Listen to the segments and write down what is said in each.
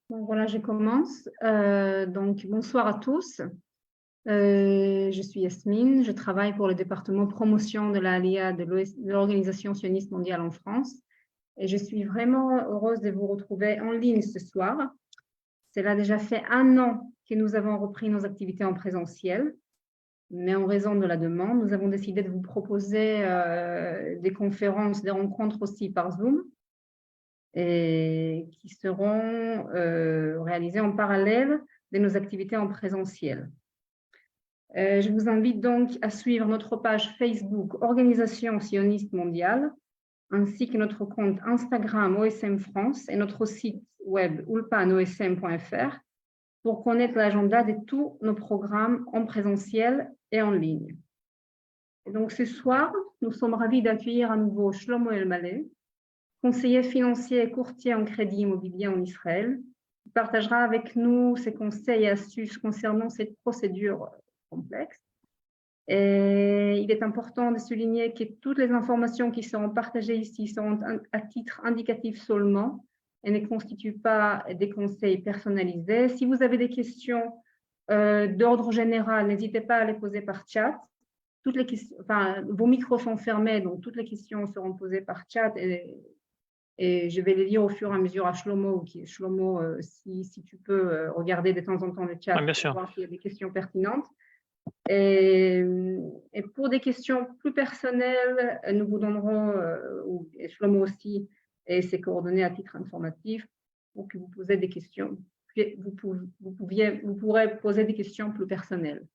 Bon, voilà, je commence. Donc, bonsoir à tous. Je suis Yasmine, je travaille pour le département promotion de l'ALIA de l'Organisation sioniste mondiale en France. Et je suis vraiment heureuse de vous retrouver en ligne ce soir. Cela a déjà fait 1 an que nous avons repris nos activités en présentiel, mais en raison de la demande, nous avons décidé de vous proposer des conférences, des rencontres aussi par Zoom, et qui seront réalisées en parallèle de nos activités en présentiel. Je vous invite donc à suivre notre page Facebook Organisation sioniste mondiale, ainsi que notre compte Instagram OSM France et notre site web ulpanosm.fr pour connaître l'agenda de tous nos programmes en présentiel et en ligne. Et donc ce soir, nous sommes ravis d'accueillir à nouveau Shlomo Elmaleh, conseiller financier et courtier en crédit immobilier en Israël. Il partagera avec nous ses conseils et astuces concernant cette procédure complexe. Et il est important de souligner que toutes les informations qui seront partagées ici seront à titre indicatif seulement et ne constituent pas des conseils personnalisés. Si vous avez des questions d'ordre général, n'hésitez pas à les poser par chat. Vos micros sont fermés, donc toutes les questions seront posées par chat et je vais les lire au fur et à mesure à Shlomo. Shlomo, si tu peux regarder de temps en temps le chat bien pour sûr. voir s'il y a des questions pertinentes. Et pour des questions plus personnelles, nous vous donnerons, et Shlomo aussi, et ses coordonnées à titre informatif pour que vous posiez des questions. Vous pourrez poser des questions plus personnelles.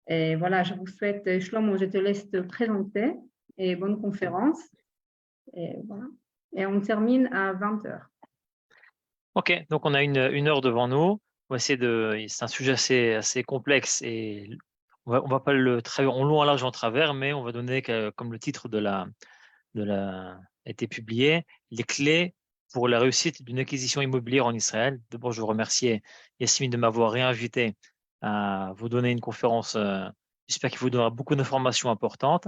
Et voilà, je vous souhaite, Shlomo, je te laisse te présenter et bonne conférence. Et voilà. Et on termine à 20h. Ok, donc on a une heure devant nous. On va essayer c'est un sujet assez complexe et on va pas le travailler en long, en large, en travers, mais on va donner, comme le titre a été publié, les clés pour la réussite d'une acquisition immobilière en Israël. D'abord, je veux remercier Yasmine de m'avoir réinvité à vous donner une conférence. J'espère qu'il vous donnera beaucoup d'informations importantes.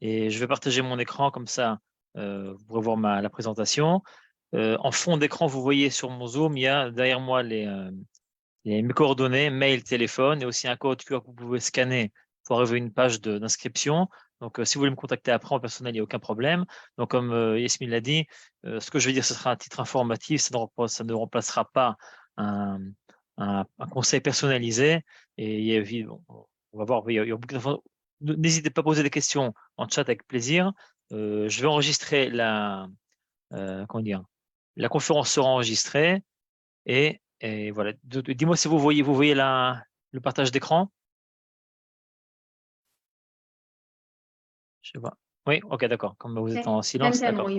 Et je vais partager mon écran comme ça, vous pourrez voir la présentation. En fond d'écran, vous voyez sur mon Zoom, il y a derrière moi mes coordonnées, mail, téléphone, et aussi un code QR que vous pouvez scanner pour arriver à une page d'inscription. Donc, si vous voulez me contacter après en personnel, il n'y a aucun problème. Donc, comme Yasmine l'a dit, ce que je vais dire, ce sera un titre informatif, ça ne remplacera pas un, un conseil personnalisé. Et on va voir, il y a beaucoup d'informations. N'hésitez pas à poser des questions en chat avec plaisir. Je vais enregistrer comment dire, la conférence sera enregistrée et voilà. Dis-moi si vous voyez le partage d'écran. Je sais pas. Oui, ok, d'accord. Comme vous êtes en silence, d'accord.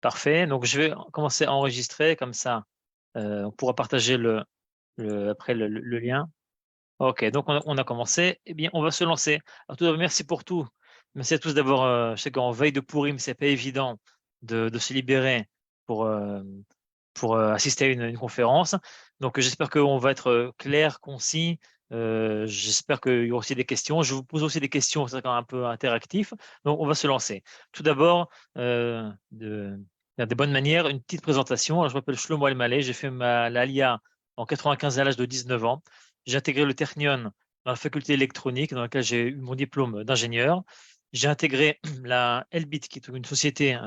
Parfait. Donc, je vais commencer à enregistrer comme ça. On pourra partager après le lien. Ok, donc on a commencé. Eh bien, on va se lancer. Alors, tout d'abord, merci pour tout. Merci à tous d'avoir. Je sais qu'en veille de Purim, c'est pas évident de se libérer pour, assister à une conférence. Donc, j'espère qu'on va être clair, concis. J'espère qu'il y aura aussi des questions. Je vous pose aussi des questions, c'est quand même un peu interactif. Donc, on va se lancer. Tout d'abord, des bonnes manières, une petite présentation. Alors, je m'appelle Shlomo Elmaleh. J'ai fait l'ALIA en 95 à l'âge de 19 ans. J'ai intégré le Technion dans la faculté électronique, dans laquelle j'ai eu mon diplôme d'ingénieur. J'ai intégré la Elbit, qui est une société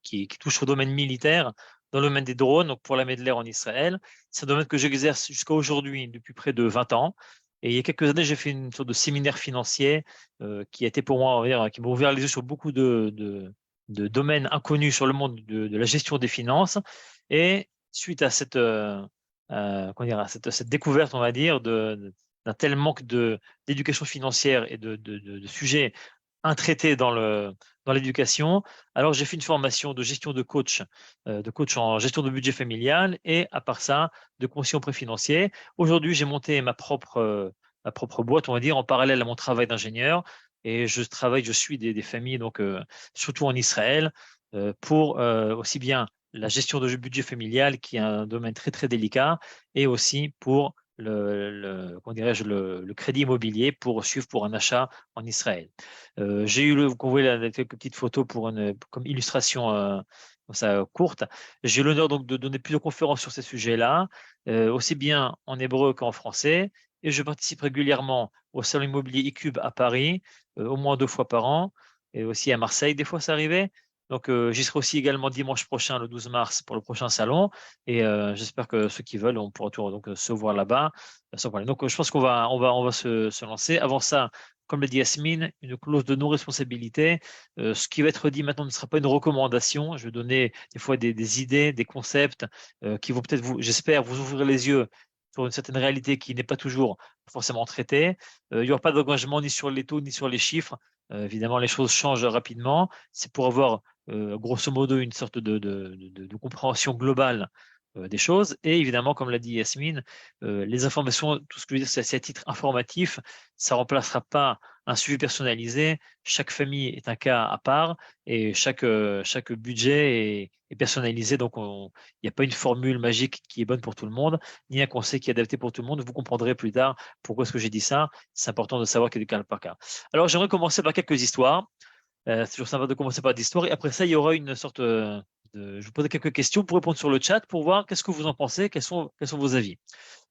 qui touche au domaine militaire, dans le domaine des drones, donc pour l'armée de l'air en Israël. C'est un domaine que j'exerce jusqu'à aujourd'hui depuis près de 20 ans. Et il y a quelques années, j'ai fait une sorte de séminaire financier qui a été pour moi, qui m'a ouvert les yeux sur beaucoup de domaines inconnus sur le monde de la gestion des finances. Et suite à comment dire, à cette découverte, on va dire, d'un tel manque d'éducation financière et de sujets intraités dans l'éducation. Alors, j'ai fait une formation de gestion de coach en gestion de budget familial et, à part ça, de conseiller en prêt financier. Aujourd'hui, j'ai monté ma propre boîte, on va dire, en parallèle à mon travail d'ingénieur. Et je suis des familles, donc surtout en Israël, pour aussi bien la gestion de budget familial, qui est un domaine très, très délicat, et aussi pour comment dirais-je, le crédit immobilier pour suivre pour un achat en Israël. J'ai eu vous voyez quelques petites photos comme illustration comme ça, courte. J'ai l'honneur donc de donner plusieurs conférences sur ces sujets-là, aussi bien en hébreu qu'en français. Et je participe régulièrement au salon immobilier eCube à Paris, au moins 2 fois par an, et aussi à Marseille, des fois ça arrivait. Donc, j'y serai aussi également dimanche prochain, le 12 mars, pour le prochain salon. Et j'espère que ceux qui veulent, on pourra donc se voir là-bas. Donc, je pense on va se lancer. Avant ça, comme l'a dit Yasmine, une clause de non-responsabilité. Ce qui va être dit maintenant ne sera pas une recommandation. Je vais donner des fois des idées, des concepts qui vont peut-être, j'espère, vous ouvrir les yeux sur une certaine réalité qui n'est pas toujours forcément traitée. Il n'y aura pas d'engagement ni sur les taux ni sur les chiffres. Évidemment, les choses changent rapidement. C'est pour avoir grosso modo une sorte de compréhension globale des choses. Et évidemment, comme l'a dit Yasmine, les informations, tout ce que je veux dire, c'est à titre informatif. Ça ne remplacera pas un suivi personnalisé. Chaque famille est un cas à part et chaque budget est personnalisé. Donc, il n'y a pas une formule magique qui est bonne pour tout le monde, ni un conseil qui est adapté pour tout le monde. Vous comprendrez plus tard pourquoi est-ce que j'ai dit ça. C'est important de savoir qu'il y a du cas par cas. Alors, j'aimerais commencer par quelques histoires. C'est toujours sympa de commencer par des histoires. Et après ça, il y aura une sorte je vous poser quelques questions pour répondre sur le chat, pour voir qu'est-ce que vous en pensez, quels sont vos avis.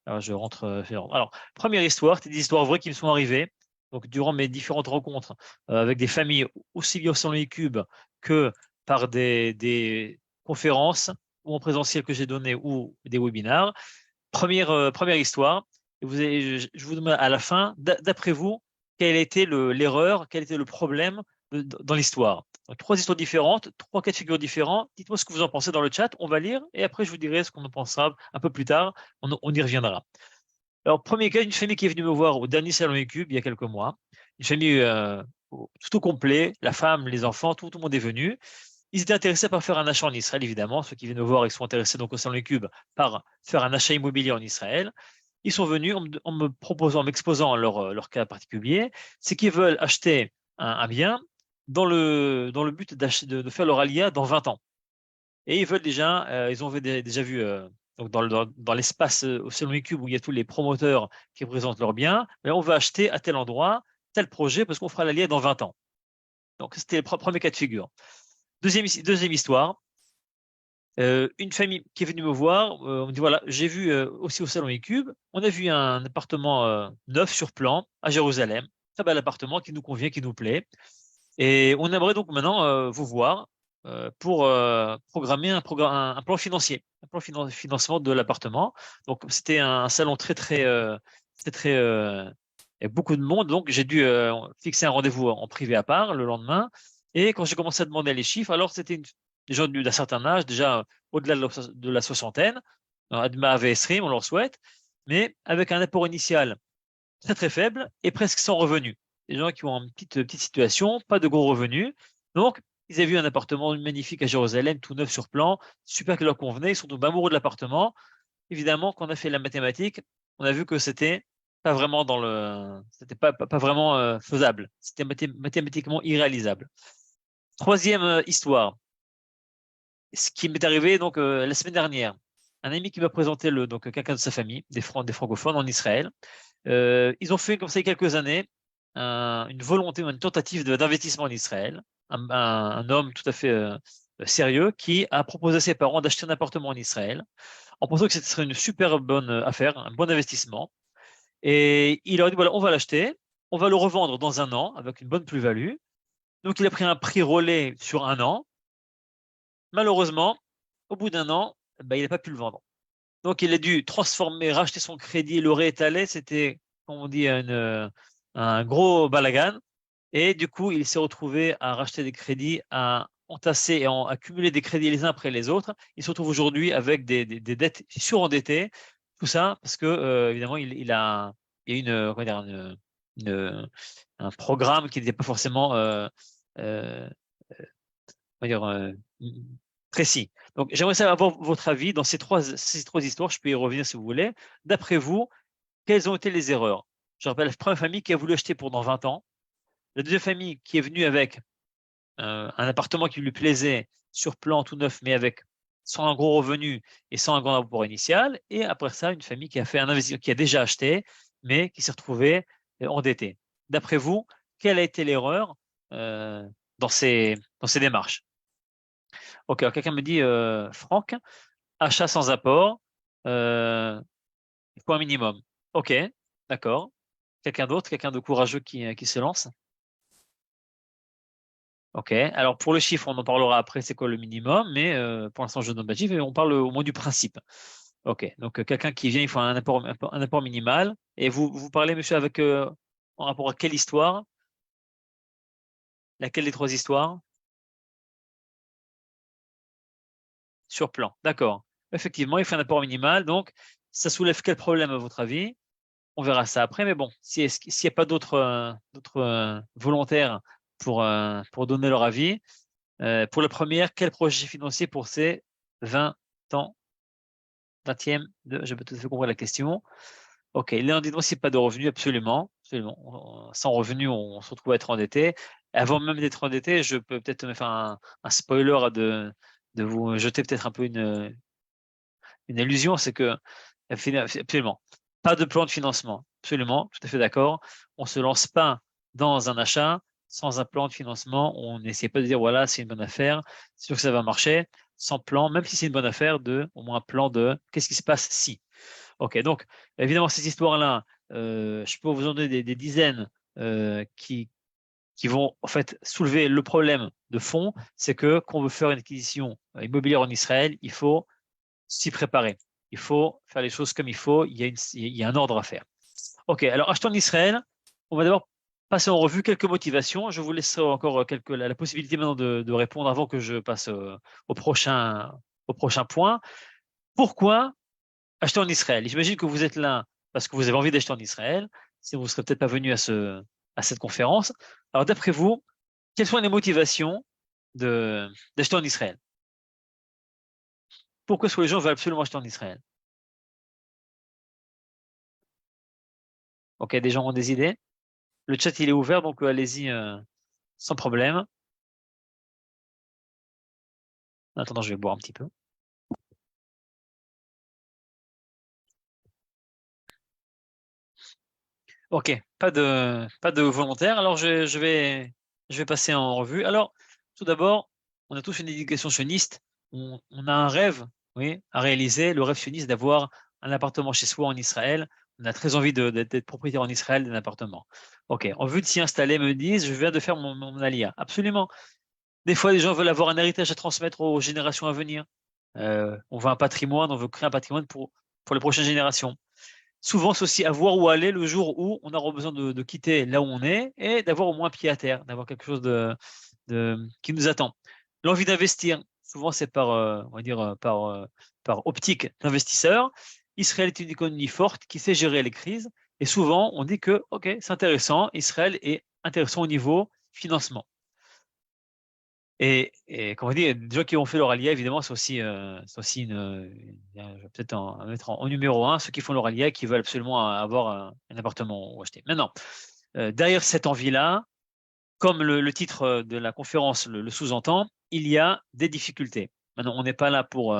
Alors, je rentre. Alors, première histoire, c'est des histoires vraies qui me sont arrivées. Donc, durant mes différentes rencontres avec des familles, aussi bien au salon eCube que par des conférences ou en présentiel que j'ai donné ou des webinars. Première histoire. Je vous demande à la fin, d'après vous, quelle a été l'erreur, quel était le problème dans l'histoire. 3 histoires différentes, 3 cas de figure différents. Dites-moi ce que vous en pensez dans le chat, on va lire et après je vous dirai ce qu'on en pensera un peu plus tard, on y reviendra. Alors, premier cas, une famille qui est venue me voir au dernier salon eCube il y a quelques mois. Une famille tout au complet, la femme, les enfants, tout le monde est venu. Ils étaient intéressés par faire un achat en Israël, évidemment. Ceux qui viennent me voir, ils sont intéressés donc au salon eCube par faire un achat immobilier en Israël. Ils sont venus en me proposant, en m'exposant leur cas particulier. C'est qu'ils veulent acheter un bien dans le but de faire leur alia dans 20 ans. Et ils veulent déjà, ils ont déjà vu donc dans l'espace au salon eCube où il y a tous les promoteurs qui présentent leurs biens, mais on va acheter à tel endroit, tel projet, parce qu'on fera l'alia dans 20 ans. Donc, c'était le premier cas de figure. Deuxième histoire. Une famille qui est venue me voir, on me dit voilà, j'ai vu aussi au salon eCube, on a vu un appartement neuf sur plan à Jérusalem, très bel appartement qui nous convient, qui nous plaît. Et on aimerait donc maintenant vous voir pour programmer un plan financier, un plan financement de l'appartement. Donc c'était un salon très il y a beaucoup de monde, donc j'ai dû fixer un rendez-vous en privé à part le lendemain. Et quand j'ai commencé à demander les chiffres, alors c'était des gens d'un certain âge, déjà au-delà de la soixantaine, Adma Stream, on leur souhaite, mais avec un apport initial très faible et presque sans revenus. Des gens qui ont une petite situation, pas de gros revenus. Donc, ils avaient vu un appartement magnifique à Jérusalem, tout neuf sur plan, super qui leur convenait, ils sont tombés amoureux de l'appartement. Évidemment, quand on a fait la mathématique, on a vu que c'était pas vraiment c'était pas vraiment faisable. C'était mathématiquement irréalisable. Troisième histoire. Ce qui m'est arrivé donc la semaine dernière. Un ami qui m'a présenté donc quelqu'un de sa famille, des francophones en Israël. Ils ont fait comme ça il y a quelques années une volonté, une tentative d'investissement en Israël. Un homme tout à fait sérieux qui a proposé à ses parents d'acheter un appartement en Israël en pensant que ce serait une super bonne affaire, un bon investissement. Et il leur a dit voilà, on va l'acheter, on va le revendre dans 1 an avec une bonne plus-value. Donc il a pris un prix relais sur 1 an. Malheureusement, au bout d'1 an, il n'a pas pu le vendre. Donc, il a dû racheter son crédit, le réétaler. C'était, comme on dit, un gros balagan. Et du coup, il s'est retrouvé à racheter des crédits, à entasser et à accumuler des crédits les uns après les autres. Il se retrouve aujourd'hui avec des dettes surendettées. Tout ça parce que, évidemment, il y a un programme qui n'était pas forcément précis. Donc, j'aimerais savoir votre avis dans ces trois histoires. Je peux y revenir si vous voulez. D'après vous, quelles ont été les erreurs? Je rappelle la première famille qui a voulu acheter pendant 20 ans. La deuxième famille qui est venue avec un appartement qui lui plaisait sur plan tout neuf, mais avec sans un gros revenu et sans un grand apport initial, et après ça, une famille qui a fait un investissement, qui a déjà acheté, mais qui s'est retrouvée endettée. D'après vous, quelle a été l'erreur dans ces démarches? Ok, alors quelqu'un me dit, Franck, achat sans apport, il faut un minimum. Ok, d'accord. Quelqu'un d'autre, quelqu'un de courageux qui se lance? Ok, alors pour le chiffre, on en parlera après, c'est quoi le minimum, mais pour l'instant, je donne pas de chiffre et on parle au moins du principe. Ok, donc quelqu'un qui vient, il faut un apport minimal. Et vous parlez, monsieur, avec en rapport à quelle histoire? Laquelle des 3 histoires? Sur plan, d'accord. Effectivement, il faut un apport minimal, donc ça soulève quel problème à votre avis? On verra ça après, mais bon, s'il n'y a pas d'autres volontaires pour donner leur avis, pour la première, quel projet financier pour ces 20 ans? 20e, je peux tout à fait comprendre la question. Ok, là, dites-moi s'il n'y a pas de revenus, absolument. Absolument. Sans revenus, on se retrouve à être endetté. Avant même d'être endetté, je peux peut-être me faire un spoiler de vous jeter peut-être un peu une illusion, c'est que absolument, pas de plan de financement. Absolument, tout à fait d'accord. On ne se lance pas dans un achat sans un plan de financement. On n'essaie pas de dire voilà, c'est une bonne affaire, c'est sûr que ça va marcher. Sans plan, même si c'est une bonne affaire, au moins un plan de qu'est-ce qui se passe si. Ok, donc évidemment, ces histoires-là, je peux vous en donner des dizaines qui vont en fait soulever le problème de fond, c'est que quand on veut faire une acquisition immobilière en Israël, il faut s'y préparer. Il faut faire les choses comme il faut. Il y a un ordre à faire. Ok, alors acheter en Israël, on va d'abord passer en revue quelques motivations. Je vous laisse encore la possibilité maintenant de répondre avant que je passe au prochain point. Pourquoi acheter en Israël? J'imagine que vous êtes là parce que vous avez envie d'acheter en Israël. Sinon, vous ne serez peut-être pas venu à cette conférence. Alors, d'après vous, quelles sont les motivations d'acheter en Israël? Pourquoi est-ce que les gens veulent absolument acheter en Israël? Ok, des gens ont des idées? Le chat, il est ouvert, donc allez-y sans problème. En attendant, je vais boire un petit peu. Ok, pas de volontaire. Alors, je vais passer en revue. Alors, tout d'abord, on a tous une éducation sioniste. On a un rêve, oui, à réaliser. Le rêve sioniste d'avoir un appartement chez soi en Israël. On a très envie d'être propriétaire en Israël d'un appartement. Ok, en vue de s'y installer, me disent, je viens de faire mon alia. Absolument. Des fois, les gens veulent avoir un héritage à transmettre aux générations à venir. On veut un patrimoine, on veut créer un patrimoine pour les prochaines générations. Souvent, c'est aussi avoir où aller le jour où on aura besoin de quitter là où on est et d'avoir au moins un pied à terre, d'avoir quelque chose qui nous attend. L'envie d'investir, souvent c'est on va dire, par optique d'investisseur. Israël est une économie forte qui sait gérer les crises et souvent on dit que ok, c'est intéressant, Israël est intéressant au niveau financement. Et comme on dit, des gens qui ont fait leur alia, évidemment, c'est aussi je vais peut-être en mettre en numéro 1, ceux qui font leur alia et qui veulent absolument avoir un appartement ou acheter. Maintenant, derrière cette envie-là, comme le titre de la conférence le sous-entend, il y a des difficultés. Maintenant, on n'est pas là pour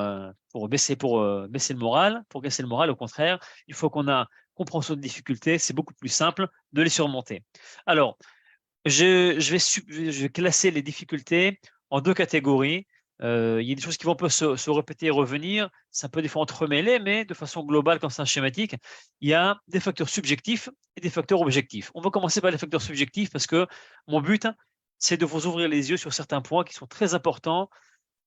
baisser le moral, pour casser le moral. Au contraire, il faut qu'on a compréhension de difficultés. C'est beaucoup plus simple de les surmonter. Alors, je vais classer les difficultés en 2 catégories. Il y a des choses qui vont un peu se répéter et revenir. C'est un peu des fois entremêlé, mais de façon globale, comme c'est un schématique, il y a des facteurs subjectifs et des facteurs objectifs. On va commencer par les facteurs subjectifs parce que mon but, c'est de vous ouvrir les yeux sur certains points qui sont très importants.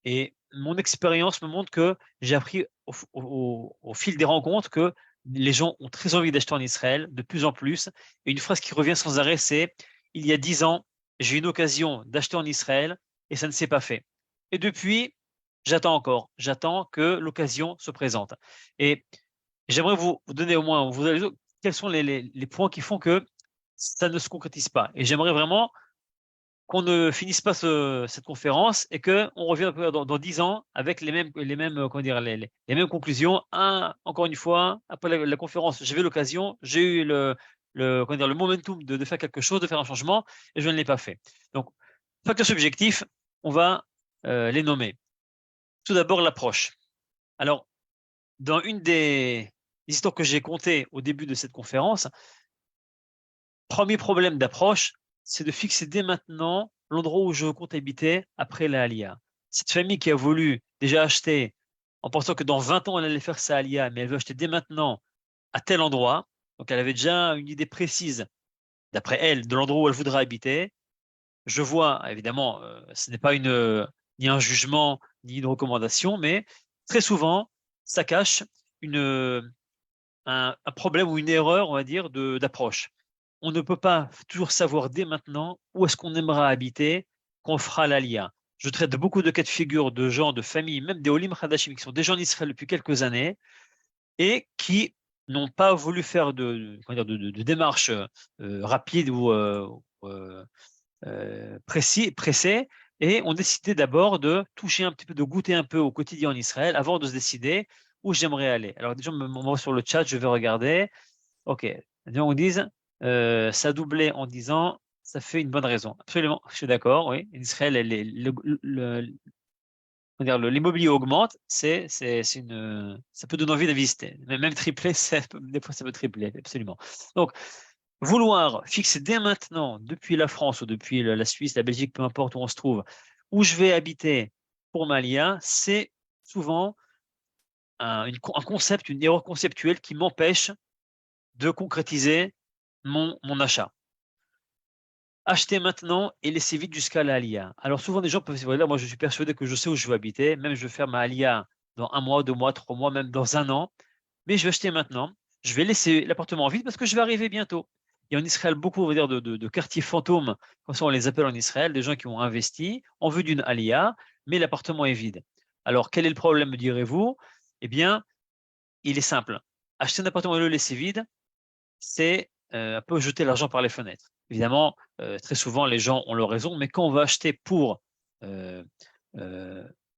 Et mon expérience me montre que j'ai appris au fil des rencontres que les gens ont très envie d'acheter en Israël, de plus en plus. Et une phrase qui revient sans arrêt, c'est il y a 10 ans, j'ai eu une occasion d'acheter en Israël et ça ne s'est pas fait. Et depuis, j'attends encore. J'attends que l'occasion se présente. Et j'aimerais vous donner au moins, quels sont les points qui font que ça ne se concrétise pas. Et j'aimerais vraiment qu'on ne finisse pas cette conférence et qu'on revienne dans 10 ans avec les mêmes comment dire, les mêmes conclusions. Encore une fois, après la conférence, j'avais l'occasion, j'ai eu comment dire, le momentum de faire quelque chose, de faire un changement, et je ne l'ai pas fait. Donc, facteurs subjectifs, on va les nommer. Tout d'abord, l'approche. Alors, dans une des histoires que j'ai contées au début de cette conférence, premier problème d'approche, c'est de fixer dès maintenant l'endroit où je compte habiter après la Aliyah. Cette famille qui a voulu déjà acheter en pensant que dans 20 ans, elle allait faire sa Aliyah, mais elle veut acheter dès maintenant à tel endroit. Donc, elle avait déjà une idée précise, d'après elle, de l'endroit où elle voudrait habiter. Je vois, évidemment, ce n'est pas ni un jugement, ni une recommandation, mais très souvent, ça cache un problème ou une erreur, on va dire, d'approche. On ne peut pas toujours savoir dès maintenant où est-ce qu'on aimera habiter, qu'on fera l'Aliyah. Je traite de beaucoup de cas de figure de gens, de familles, même des Olim Hadashim, qui sont déjà en Israël depuis quelques années et qui n'ont pas voulu faire de démarches rapides ou pressées et ont décidé d'abord de toucher un petit peu, de goûter un peu au quotidien en Israël avant de se décider où j'aimerais aller. Alors déjà, on va sur le chat, je vais regarder. Ok, on dit ça doublait en 10 ans, ça fait une bonne raison. Absolument, je suis d'accord, oui. En Israël, l'immobilier augmente, ça peut donner envie de visiter. Même tripler, des fois ça peut tripler, absolument. Donc, vouloir fixer dès maintenant, depuis la France ou depuis la Suisse, la Belgique, peu importe où on se trouve, où je vais habiter pour ma Aliyah, c'est souvent un concept, une erreur conceptuelle qui m'empêche de concrétiser mon achat. Acheter maintenant et laisser vite jusqu'à la Aliyah. Alors souvent, des gens peuvent se dire, là, moi je suis persuadé que je sais où je veux habiter, même je vais faire ma Aliyah dans 1 mois, 2 mois, 3 mois, même dans 1 an, mais je vais acheter maintenant. Je vais laisser l'appartement vide parce que je vais arriver bientôt. Il y a en Israël beaucoup, on va dire, de quartiers fantômes, comme ça on les appelle en Israël, des gens qui ont investi en vue d'une Aliyah, mais l'appartement est vide. Alors quel est le problème, me direz-vous? Eh bien, il est simple. Acheter un appartement et le laisser vide, c'est un peu jeter l'argent par les fenêtres. Évidemment, très souvent, les gens ont leur raison, mais quand on va acheter pour faire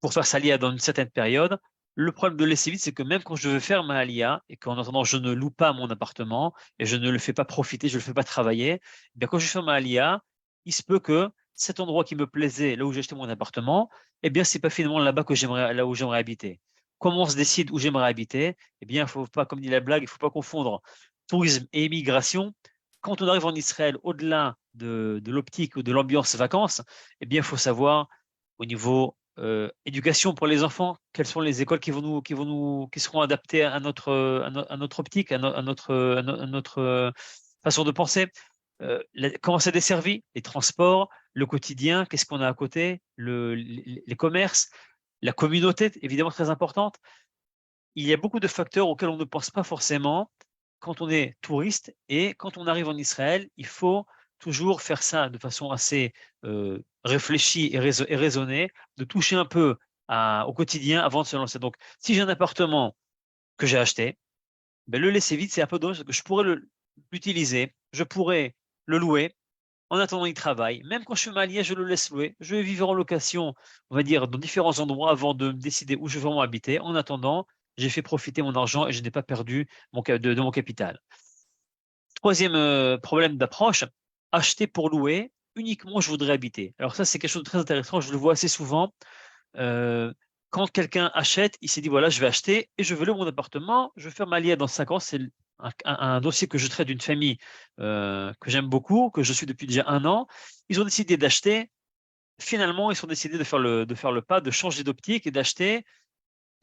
sa Aliyah dans une certaine période, le problème de laisser vide, c'est que même quand je veux faire ma Aliyah et qu'en attendant, je ne loue pas mon appartement et je ne le fais pas profiter, je ne le fais pas travailler, eh bien, quand je fais ma Aliyah, il se peut que cet endroit qui me plaisait, là où j'ai acheté mon appartement, eh bien, c'est pas finalement là où j'aimerais habiter. Comment on se décide où j'aimerais habiter? Eh bien, il faut pas, comme dit la blague, il faut pas confondre tourisme et immigration. Quand on arrive en Israël, au-delà de l'optique ou de l'ambiance vacances, eh bien, il faut savoir au niveau éducation pour les enfants, quelles sont les écoles qui seront adaptées à notre optique, à notre façon de penser. Comment c'est desservi, les transports, le quotidien, qu'est-ce qu'on a à côté, les commerces, la communauté, évidemment très importante. Il y a beaucoup de facteurs auxquels on ne pense pas forcément quand on est touriste et quand on arrive en Israël, il faut toujours faire ça de façon assez réfléchie et raisonnée, de toucher un peu au quotidien avant de se lancer. Donc, si j'ai un appartement que j'ai acheté, ben, le laisser vide, c'est un peu dommage parce que je pourrais l'utiliser, je pourrais le louer. En attendant, il travaille. Même quand je suis marié, je le laisse louer. Je vais vivre en location, on va dire, dans différents endroits avant de me décider où je veux vraiment habiter. En attendant, j'ai fait profiter mon argent et je n'ai pas perdu de mon capital. Troisième problème d'approche, acheter pour louer, uniquement je voudrais habiter. Alors ça, c'est quelque chose de très intéressant, je le vois assez souvent. Quand quelqu'un achète, il s'est dit, voilà, je vais acheter et je veux louer mon appartement, je vais faire ma Aliyah dans 5 ans, c'est un dossier que je traite d'une famille que j'aime beaucoup, que je suis depuis déjà 1 an. Ils ont décidé d'acheter. Finalement, ils ont décidé de faire le pas, de changer d'optique et d'acheter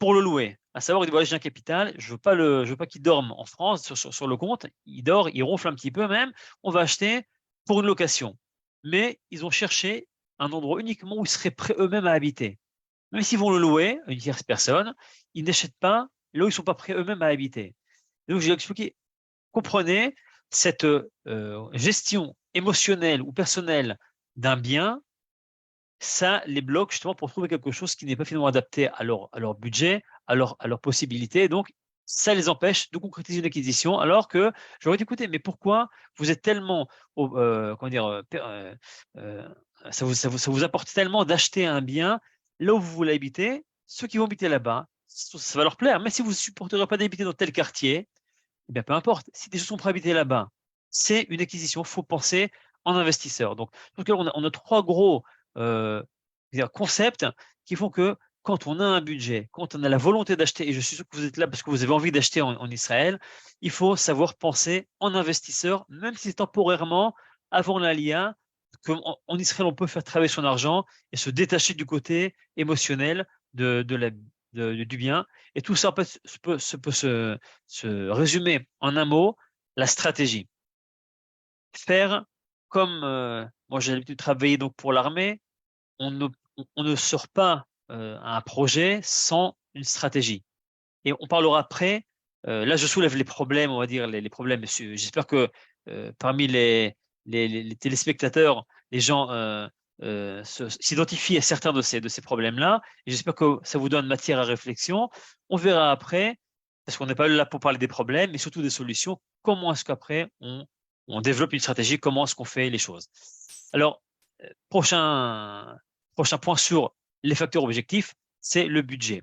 pour le louer. À savoir, ils disent, voilà, j'ai un capital, je veux pas qu'il dorme en France sur le compte. Il dort, il ronfle un petit peu même. On va acheter pour une location. Mais ils ont cherché un endroit uniquement où ils seraient prêts eux-mêmes à habiter. Même s'ils vont le louer à une tierce personne, ils n'achètent pas là où ils ne sont pas prêts eux-mêmes à habiter. Donc, j'ai expliqué, comprenez cette gestion émotionnelle ou personnelle d'un bien, ça les bloque justement pour trouver quelque chose qui n'est pas finalement adapté à leur budget, à leurs possibilités. Donc, ça les empêche de concrétiser une acquisition, alors que j'aurais dit, écoutez, mais pourquoi vous êtes tellement, comment dire, ça vous apporte tellement d'acheter un bien là où vous voulez habiter, ceux qui vont habiter là-bas, ça va leur plaire. Mais si vous ne supporterez pas d'habiter dans tel quartier, eh bien, peu importe. Si des gens sont prêts à habiter là-bas, c'est une acquisition. Il faut penser en investisseur. Donc, on a 3 gros concepts qui font que quand on a un budget, quand on a la volonté d'acheter, et je suis sûr que vous êtes là parce que vous avez envie d'acheter en Israël, il faut savoir penser en investisseur, même si temporairement, avant l'Aliyah, en Israël, on peut faire travailler son argent et se détacher du côté émotionnel du bien. Et tout ça peut se résumer en un mot, la stratégie. Faire comme moi j'ai l'habitude de travailler donc pour l'armée, on ne sort pas un projet sans une stratégie. Et on parlera après. Là, je soulève les problèmes, on va dire les problèmes. J'espère que parmi les téléspectateurs, les gens s'identifient à certains de ces problèmes-là. Et j'espère que ça vous donne matière à réflexion. On verra après, parce qu'on n'est pas là pour parler des problèmes, mais surtout des solutions. Comment est-ce qu'après on développe une stratégie? Comment est-ce qu'on fait les choses? Alors, prochain point sur les facteurs objectifs, c'est le budget.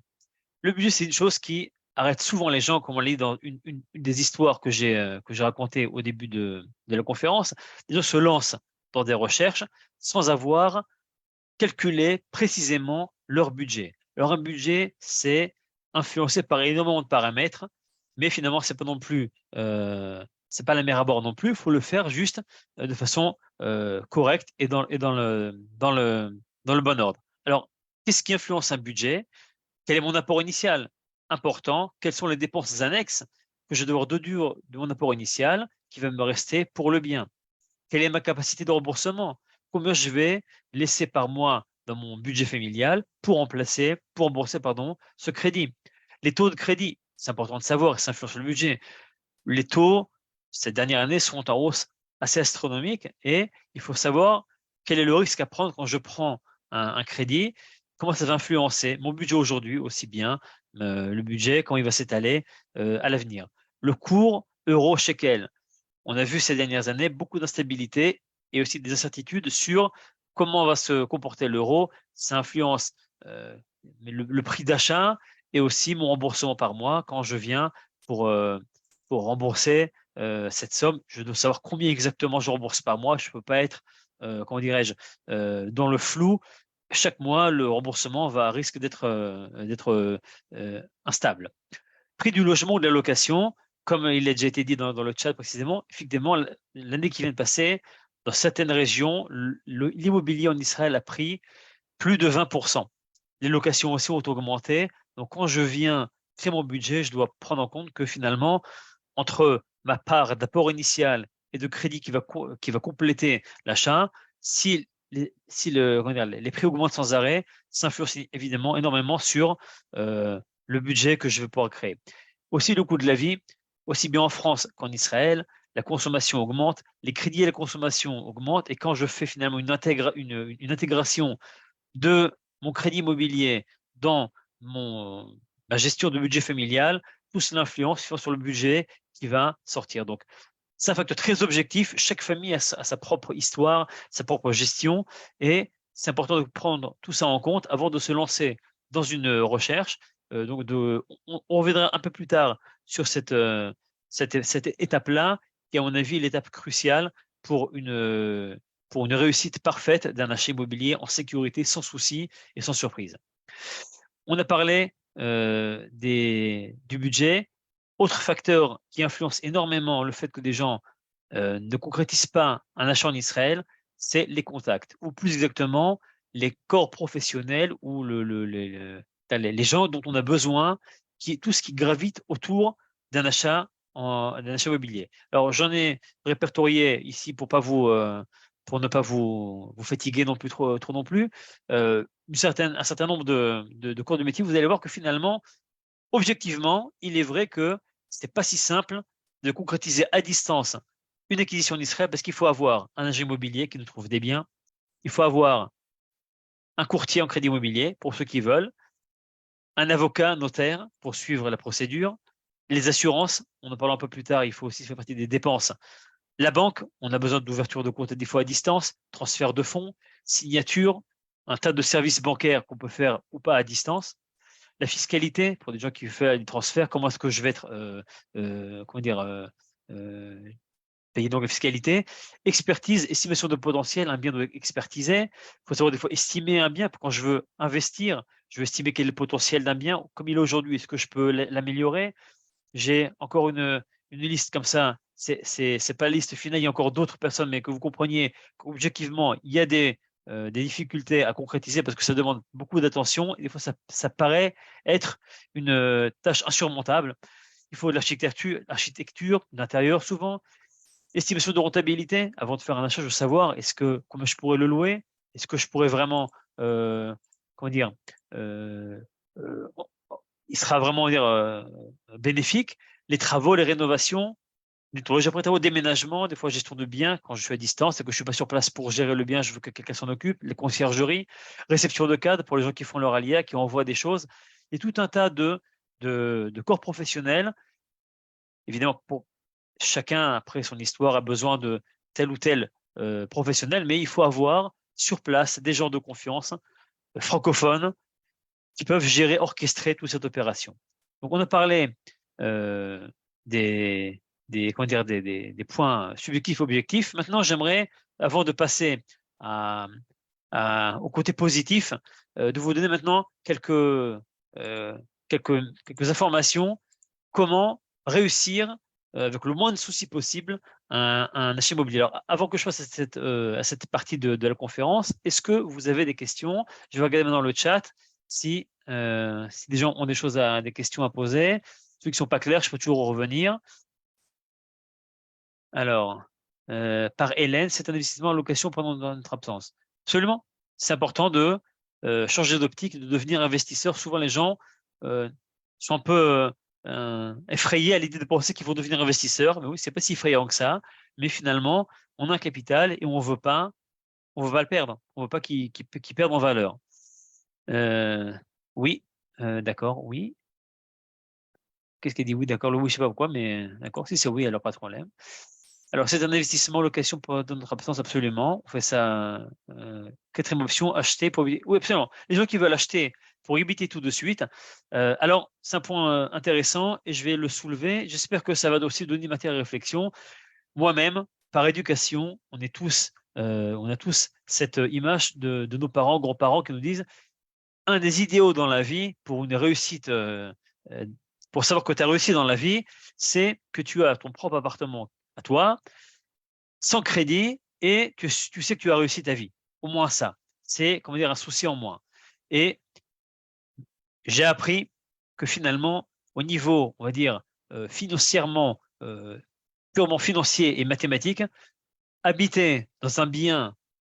Le budget, c'est une chose qui arrête souvent les gens, comme on l'a dit dans une des histoires que j'ai racontées au début de la conférence. Les gens se lancent dans des recherches sans avoir calculé précisément leur budget. Alors, un budget, c'est influencé par énormément de paramètres, mais finalement, c'est pas non plus, c'est pas la mer à bord non plus. Il faut le faire juste de façon correcte et dans le bon ordre. Alors, qu'est-ce qui influence un budget? Quel est mon apport initial? Important. Quelles sont les dépenses annexes que je dois devoir déduire de mon apport initial qui va me rester pour le bien? Quelle est ma capacité de remboursement? Combien je vais laisser par mois dans mon budget familial pour rembourser, ce crédit? Les taux de crédit, c'est important de savoir, ça influence sur le budget. Les taux, cette dernière année, sont en hausse assez astronomique et il faut savoir quel est le risque à prendre quand je prends un crédit, comment ça va influencer mon budget aujourd'hui aussi bien, le budget, comment il va s'étaler à l'avenir. Le cours euro-shekel, on a vu ces dernières années beaucoup d'instabilité et aussi des incertitudes sur comment va se comporter l'euro. Ça influence le prix d'achat et aussi mon remboursement par mois quand je viens pour rembourser cette somme. Je dois savoir combien exactement je rembourse par mois. Je ne peux pas être, comment dirais-je, dans le flou. Chaque mois, le remboursement risque d'être instable. Prix du logement ou de la location, comme il a déjà été dit dans le chat précisément, effectivement, l'année qui vient de passer, dans certaines régions, l'immobilier en Israël a pris plus de 20%. Les locations aussi ont augmenté. Donc, quand je viens créer mon budget, je dois prendre en compte que finalement, entre ma part d'apport initial et de crédit qui va compléter l'achat, si les prix augmentent sans arrêt, ça influence évidemment énormément sur le budget que je vais pouvoir créer. Aussi, le coût de la vie, aussi bien en France qu'en Israël, la consommation augmente, les crédits et la consommation augmentent, et quand je fais finalement une intégration de mon crédit immobilier dans ma gestion de budget familial, tout cela influence sur le budget qui va sortir. Donc, c'est un facteur très objectif. Chaque famille a sa propre histoire, sa propre gestion, et c'est important de prendre tout ça en compte avant de se lancer dans une recherche. On reviendra un peu plus tard sur cette étape-là, qui est à mon avis l'étape cruciale pour une réussite parfaite d'un achat immobilier en sécurité, sans souci et sans surprise. On a parlé du budget. Autre facteur qui influence énormément le fait que des gens ne concrétisent pas un achat en Israël, c'est les contacts, ou plus exactement les corps professionnels ou les gens dont on a besoin, tout ce qui gravite autour d'un achat immobilier. Alors j'en ai répertorié ici pour ne pas vous fatiguer non plus trop non plus. Un certain nombre de corps de métier. Vous allez voir que finalement, objectivement, il est vrai que c'est pas si simple de concrétiser à distance une acquisition en Israël, parce qu'il faut avoir un agent immobilier qui nous trouve des biens, il faut avoir un courtier en crédit immobilier pour ceux qui veulent, un avocat, un notaire pour suivre la procédure, les assurances, on en parlera un peu plus tard, il faut aussi faire partie des dépenses. La banque, on a besoin d'ouverture de compte des fois à distance, transfert de fonds, signature, un tas de services bancaires qu'on peut faire ou pas à distance. La fiscalité, pour des gens qui font des transferts, comment est-ce que je vais être, payer donc la fiscalité. Expertise, estimation de potentiel, un bien doit être expertisé. Il faut savoir des fois estimer un bien. Quand je veux investir, je veux estimer quel est le potentiel d'un bien, comme il est aujourd'hui, est-ce que je peux l'améliorer? J'ai encore une liste comme ça. C'est pas la liste finale, il y a encore d'autres personnes, mais que vous compreniez qu'objectivement, il y a des difficultés à concrétiser parce que ça demande beaucoup d'attention. Et des fois, ça paraît être une tâche insurmontable. Il faut de l'architecture d'intérieur souvent, estimation de rentabilité. Avant de faire un achat, je veux savoir comment je pourrais le louer, est-ce que je pourrais vraiment, comment dire, euh, euh, il sera vraiment bénéfique. Les travaux, les rénovations, nettoyage après travaux, déménagement, des fois gestion de biens quand je suis à distance et que je suis pas sur place pour gérer le bien, je veux que quelqu'un s'en occupe. Les conciergeries, réception de cadres pour les gens qui font leur alia, qui envoient des choses, et tout un tas de corps professionnels. Évidemment, pour chacun, après son histoire, a besoin de tel ou tel professionnel, mais il faut avoir sur place des gens de confiance francophones qui peuvent gérer, orchestrer toute cette opération. Donc, on a parlé des points subjectifs, objectifs. Maintenant, j'aimerais, avant de passer au côté positif, de vous donner maintenant quelques informations. Comment réussir avec le moins de soucis possible un achat immobilier. Alors, avant que je fasse à cette partie de la conférence, est-ce que vous avez des questions? Je vais regarder maintenant le chat. Si des gens ont des questions à poser, ceux qui ne sont pas clairs, je peux toujours revenir. Alors, par Hélène, c'est un investissement en location pendant notre absence. Absolument. C'est important de changer d'optique, de devenir investisseur. Souvent, les gens sont un peu effrayés à l'idée de penser qu'ils vont devenir investisseurs. Mais oui, c'est pas si effrayant que ça. Mais finalement, on a un capital et on veut pas le perdre. On veut pas qu'il perde en valeur. Oui, d'accord, oui. Qu'est-ce qu'elle dit? Oui, d'accord, le oui, je sais pas pourquoi, mais d'accord, si c'est oui, alors pas de problème. Alors, c'est un investissement en location pour notre absence, absolument. On fait ça. Quatrième option, acheter pour éviter. Oui, absolument. Les gens qui veulent acheter pour éviter tout de suite. Alors, c'est un point intéressant et je vais le soulever. J'espère que ça va aussi donner matière à réflexion. Moi-même, par éducation, on a tous cette image de nos parents, grands-parents qui nous disent un des idéaux dans la vie pour une réussite, pour savoir que tu as réussi dans la vie, c'est que tu as ton propre appartement à toi, sans crédit, et que tu sais que tu as réussi ta vie. Au moins ça. C'est, comment dire, un souci en moins. Et j'ai appris que finalement, au niveau, on va dire, financièrement, purement financier et mathématique, habiter dans un bien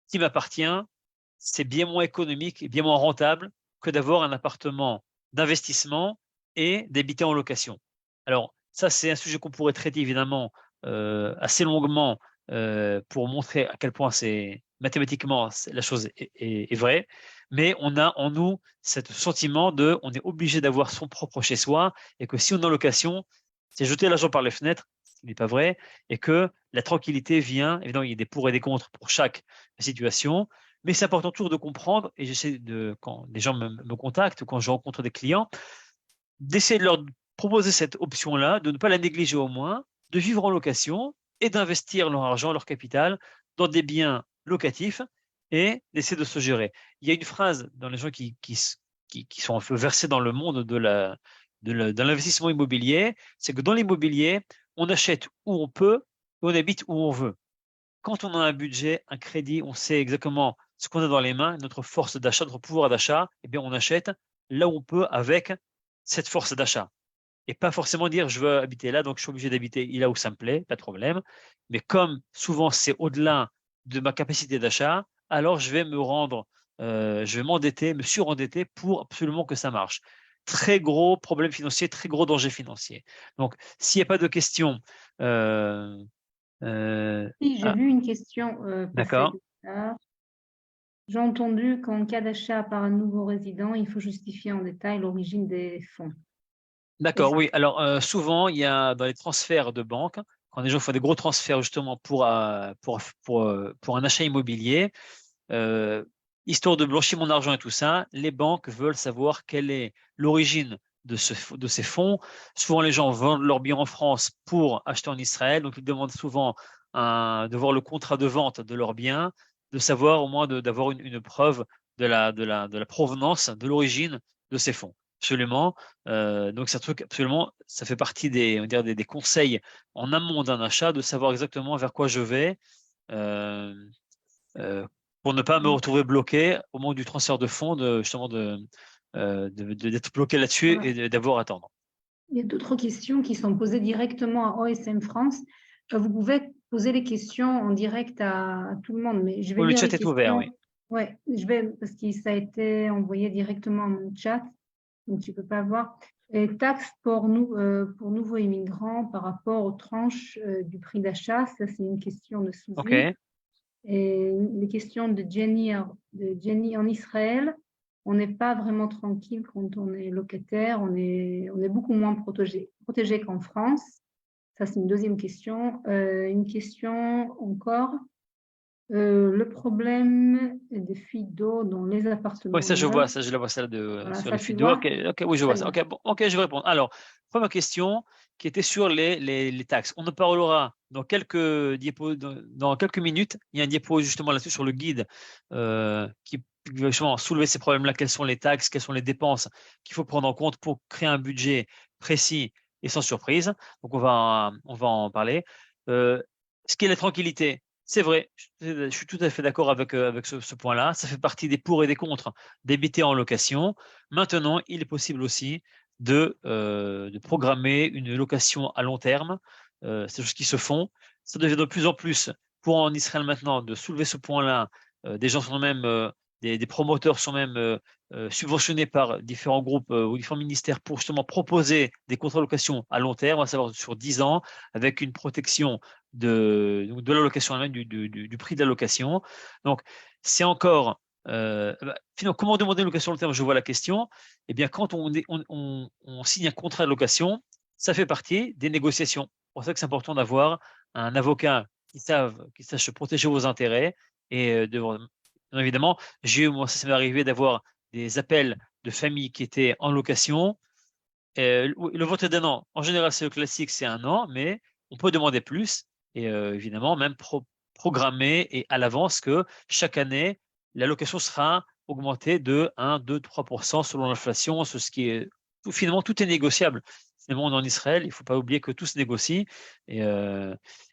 qui m'appartient, c'est bien moins économique et bien moins rentable que d'avoir un appartement d'investissement et d'habiter en location. Alors, ça, c'est un sujet qu'on pourrait traiter évidemment assez longuement pour montrer à quel point c'est mathématiquement la chose est vraie, mais on a en nous ce sentiment on est obligé d'avoir son propre chez soi et que si on est en location, c'est jeter l'argent par les fenêtres, ce qui n'est pas vrai, et que la tranquillité vient, évidemment, il y a des pour et des contre pour chaque situation, mais c'est important toujours de comprendre, et j'essaie quand les gens me contactent, quand je rencontre des clients, d'essayer de leur proposer cette option-là, de ne pas la négliger au moins, de vivre en location et d'investir leur argent, leur capital dans des biens locatifs et d'essayer de se gérer. Il y a une phrase dans les gens qui sont un peu versés dans le monde de l'investissement immobilier, c'est que dans l'immobilier, on achète où on peut et on habite où on veut. Quand on a un budget, un crédit, on sait exactement ce qu'on a dans les mains, notre force d'achat, notre pouvoir d'achat, eh bien on achète là où on peut avec cette force d'achat. Et pas forcément dire je veux habiter là, donc je suis obligé d'habiter là où ça me plaît, pas de problème. Mais comme souvent c'est au-delà de ma capacité d'achat, alors je vais je vais m'endetter, me surendetter pour absolument que ça marche. Très gros problème financier, très gros danger financier. Donc, s'il n'y a pas de questions. Oui, j'ai vu une question d'accord. J'ai entendu qu'en cas d'achat par un nouveau résident, il faut justifier en détail l'origine des fonds. D'accord, oui. Alors, souvent, il y a dans les transferts de banque, quand les gens font des gros transferts justement pour un achat immobilier, histoire de blanchir mon argent et tout ça, les banques veulent savoir quelle est l'origine de ces fonds. Souvent, les gens vendent leurs biens en France pour acheter en Israël, donc ils demandent souvent de voir le contrat de vente de leurs biens, de savoir au moins d'avoir une preuve de la provenance, de l'origine de ces fonds. Absolument. Donc c'est un truc absolument, ça fait partie on va dire des conseils en amont d'un achat, de savoir exactement vers quoi je vais, pour ne pas me retrouver bloqué au moment du transfert de fonds, justement d'être bloqué là-dessus et d'avoir à attendre. Il y a d'autres questions qui sont posées directement à OSM France. Vous pouvez poser les questions en direct à tout le monde, mais je vais le lire chat les est questions. ouvert, oui. Ouais, parce que ça a été envoyé directement à mon chat, donc tu ne peux pas voir. Les taxes pour nouveaux immigrants par rapport aux tranches du prix d'achat, ça c'est une question de Suzy. Okay. Et les questions de Jenny en Israël, on n'est pas vraiment tranquille quand on est locataire, on est beaucoup moins protégé qu'en France. Ça, c'est une deuxième question. Une question encore. Le problème des fuites d'eau dans les appartements. Oui, ça je vois, ça je la vois, celle Voilà, sur ça, les fuites d'eau. Ok, oui, je vois ça. Ok, bon, ok, je vais répondre. Alors, première question qui était sur les taxes. On en parlera dans quelques dans quelques minutes. Il y a un diapo justement là-dessus sur le guide qui va justement soulever ces problèmes-là. Quelles sont les taxes, quelles sont les dépenses qu'il faut prendre en compte pour créer un budget précis et sans surprise. Donc on va en parler. Ce qui est la tranquillité. C'est vrai, je suis tout à fait d'accord avec ce point-là. Ça fait partie des pour et des contre d'habiter en location. Maintenant, il est possible aussi de programmer une location à long terme. C'est des choses qui se font. Ça devient de plus en plus, pour en Israël maintenant, de soulever ce point-là. Des gens sont même, des promoteurs sont même subventionnés par différents groupes ou différents ministères pour justement proposer des contrats de location à long terme, à savoir sur 10 ans, avec une protection de la location elle-même, du prix de la location. Donc, c'est encore finalement, comment demander une location long terme? Je vois la question. Eh bien, quand on signe un contrat de location, ça fait partie des négociations. C'est pour ça que c'est important d'avoir un avocat qui sache protéger vos intérêts. Et évidemment, moi, ça m'est arrivé d'avoir des appels de familles qui étaient en location. Le vote est d'un an. En général, c'est le classique, c'est un an, mais on peut demander plus. Et évidemment, même programmer et à l'avance que chaque année, la location sera augmentée de 1, 2, 3% selon l'inflation, ce qui est finalement tout est négociable. Finalement, on est en Israël, il ne faut pas oublier que tout se négocie. Et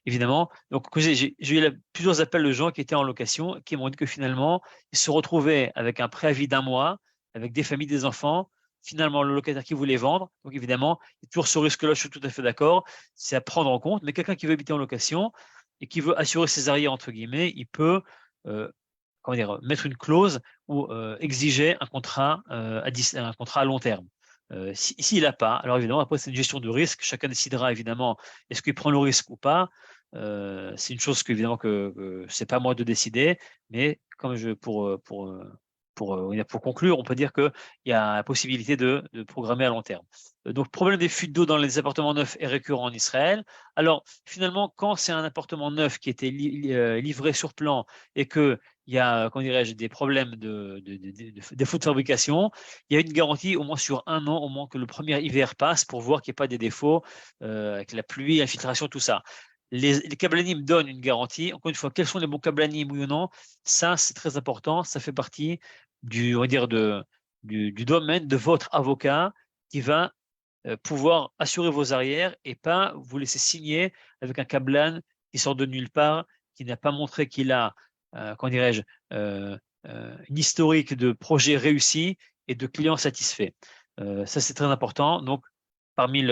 évidemment, donc j'ai eu plusieurs appels de gens qui étaient en location, qui m'ont dit que finalement, ils se retrouvaient avec un préavis d'un mois, avec des familles, des enfants. Finalement, le locataire qui voulait vendre, donc évidemment, il y a toujours ce risque-là, je suis tout à fait d'accord, c'est à prendre en compte. Mais quelqu'un qui veut habiter en location et qui veut assurer ses arrières, entre guillemets, il peut mettre une clause ou exiger un contrat à long terme. S'il n'a pas, alors évidemment, après, c'est une gestion de risque. Chacun décidera évidemment est-ce qu'il prend le risque ou pas. C'est une chose évidemment que c'est pas moi de décider, mais comme pour conclure, on peut dire qu'il y a la possibilité de programmer à long terme. Donc, le problème des fuites d'eau dans les appartements neufs est récurrent en Israël. Alors, finalement, quand c'est un appartement neuf qui était livré sur plan et qu'il y a, comment dirais-je, des problèmes de défauts de fabrication, il y a une garantie au moins sur un an, au moins que le premier hiver passe pour voir qu'il n'y a pas des défauts avec la pluie, l'infiltration, tout ça. Les Kablanim donnent une garantie. Encore une fois, quels sont les bons Kablanim, oui ou non? Ça, c'est très important. Ça fait partie on va dire du domaine de votre avocat qui va pouvoir assurer vos arrières et pas vous laisser signer avec un Kablan qui sort de nulle part, qui n'a pas montré qu'il a, comment dirais-je, une historique de projets réussis et de clients satisfaits. Ça, c'est très important. Donc, parmi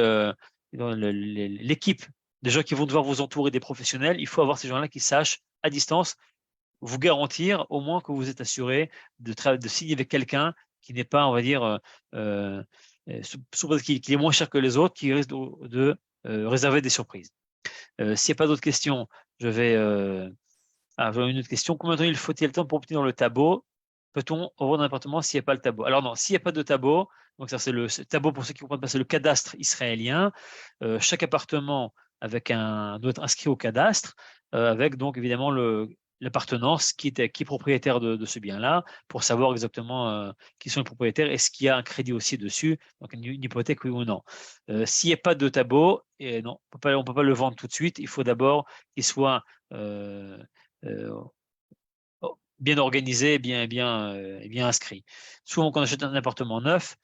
l'équipe des gens qui vont devoir vous entourer des professionnels, il faut avoir ces gens-là qui sachent à distance vous garantir au moins que vous êtes assuré de signer avec quelqu'un qui n'est pas, on va dire, qu'il est moins cher que les autres, qui risque de réserver des surprises. S'il n'y a pas d'autres questions, je vais avoir une autre question. Combien de temps il faut-il temps pour obtenir le tableau? Peut-on avoir un appartement s'il n'y a pas le tableau? Alors non, s'il n'y a pas de tableau, donc ça c'est le tableau pour ceux qui ne comprennent pas, c'est le cadastre israélien. Chaque appartement doit être inscrit au cadastre, avec donc évidemment l'appartenance, qui est propriétaire de ce bien-là, pour savoir exactement qui sont les propriétaires, est-ce qu'il y a un crédit aussi dessus, donc une hypothèque, oui ou non. S'il n'y a pas de tableau, et non, on ne peut pas le vendre tout de suite, il faut d'abord qu'il soit bien organisé, bien inscrit. Souvent, quand on achète un appartement neuf,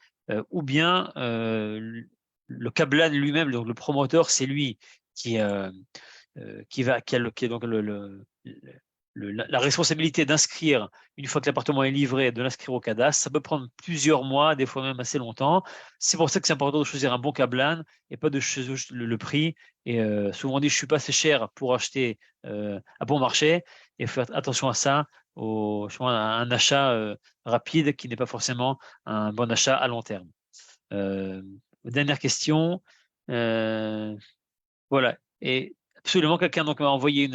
ou bien le Kablan lui-même, donc le promoteur, c'est lui qui a donc la responsabilité d'inscrire, une fois que l'appartement est livré, de l'inscrire au cadastre. Ça peut prendre plusieurs mois, des fois même assez longtemps. C'est pour ça que c'est important de choisir un bon Kablan et pas de choisir le prix. Et souvent on dit, je suis pas assez cher pour acheter à bon marché. Et faire attention à ça, à un achat rapide qui n'est pas forcément un bon achat à long terme. Dernière question. Voilà. Et absolument, quelqu'un m'a envoyé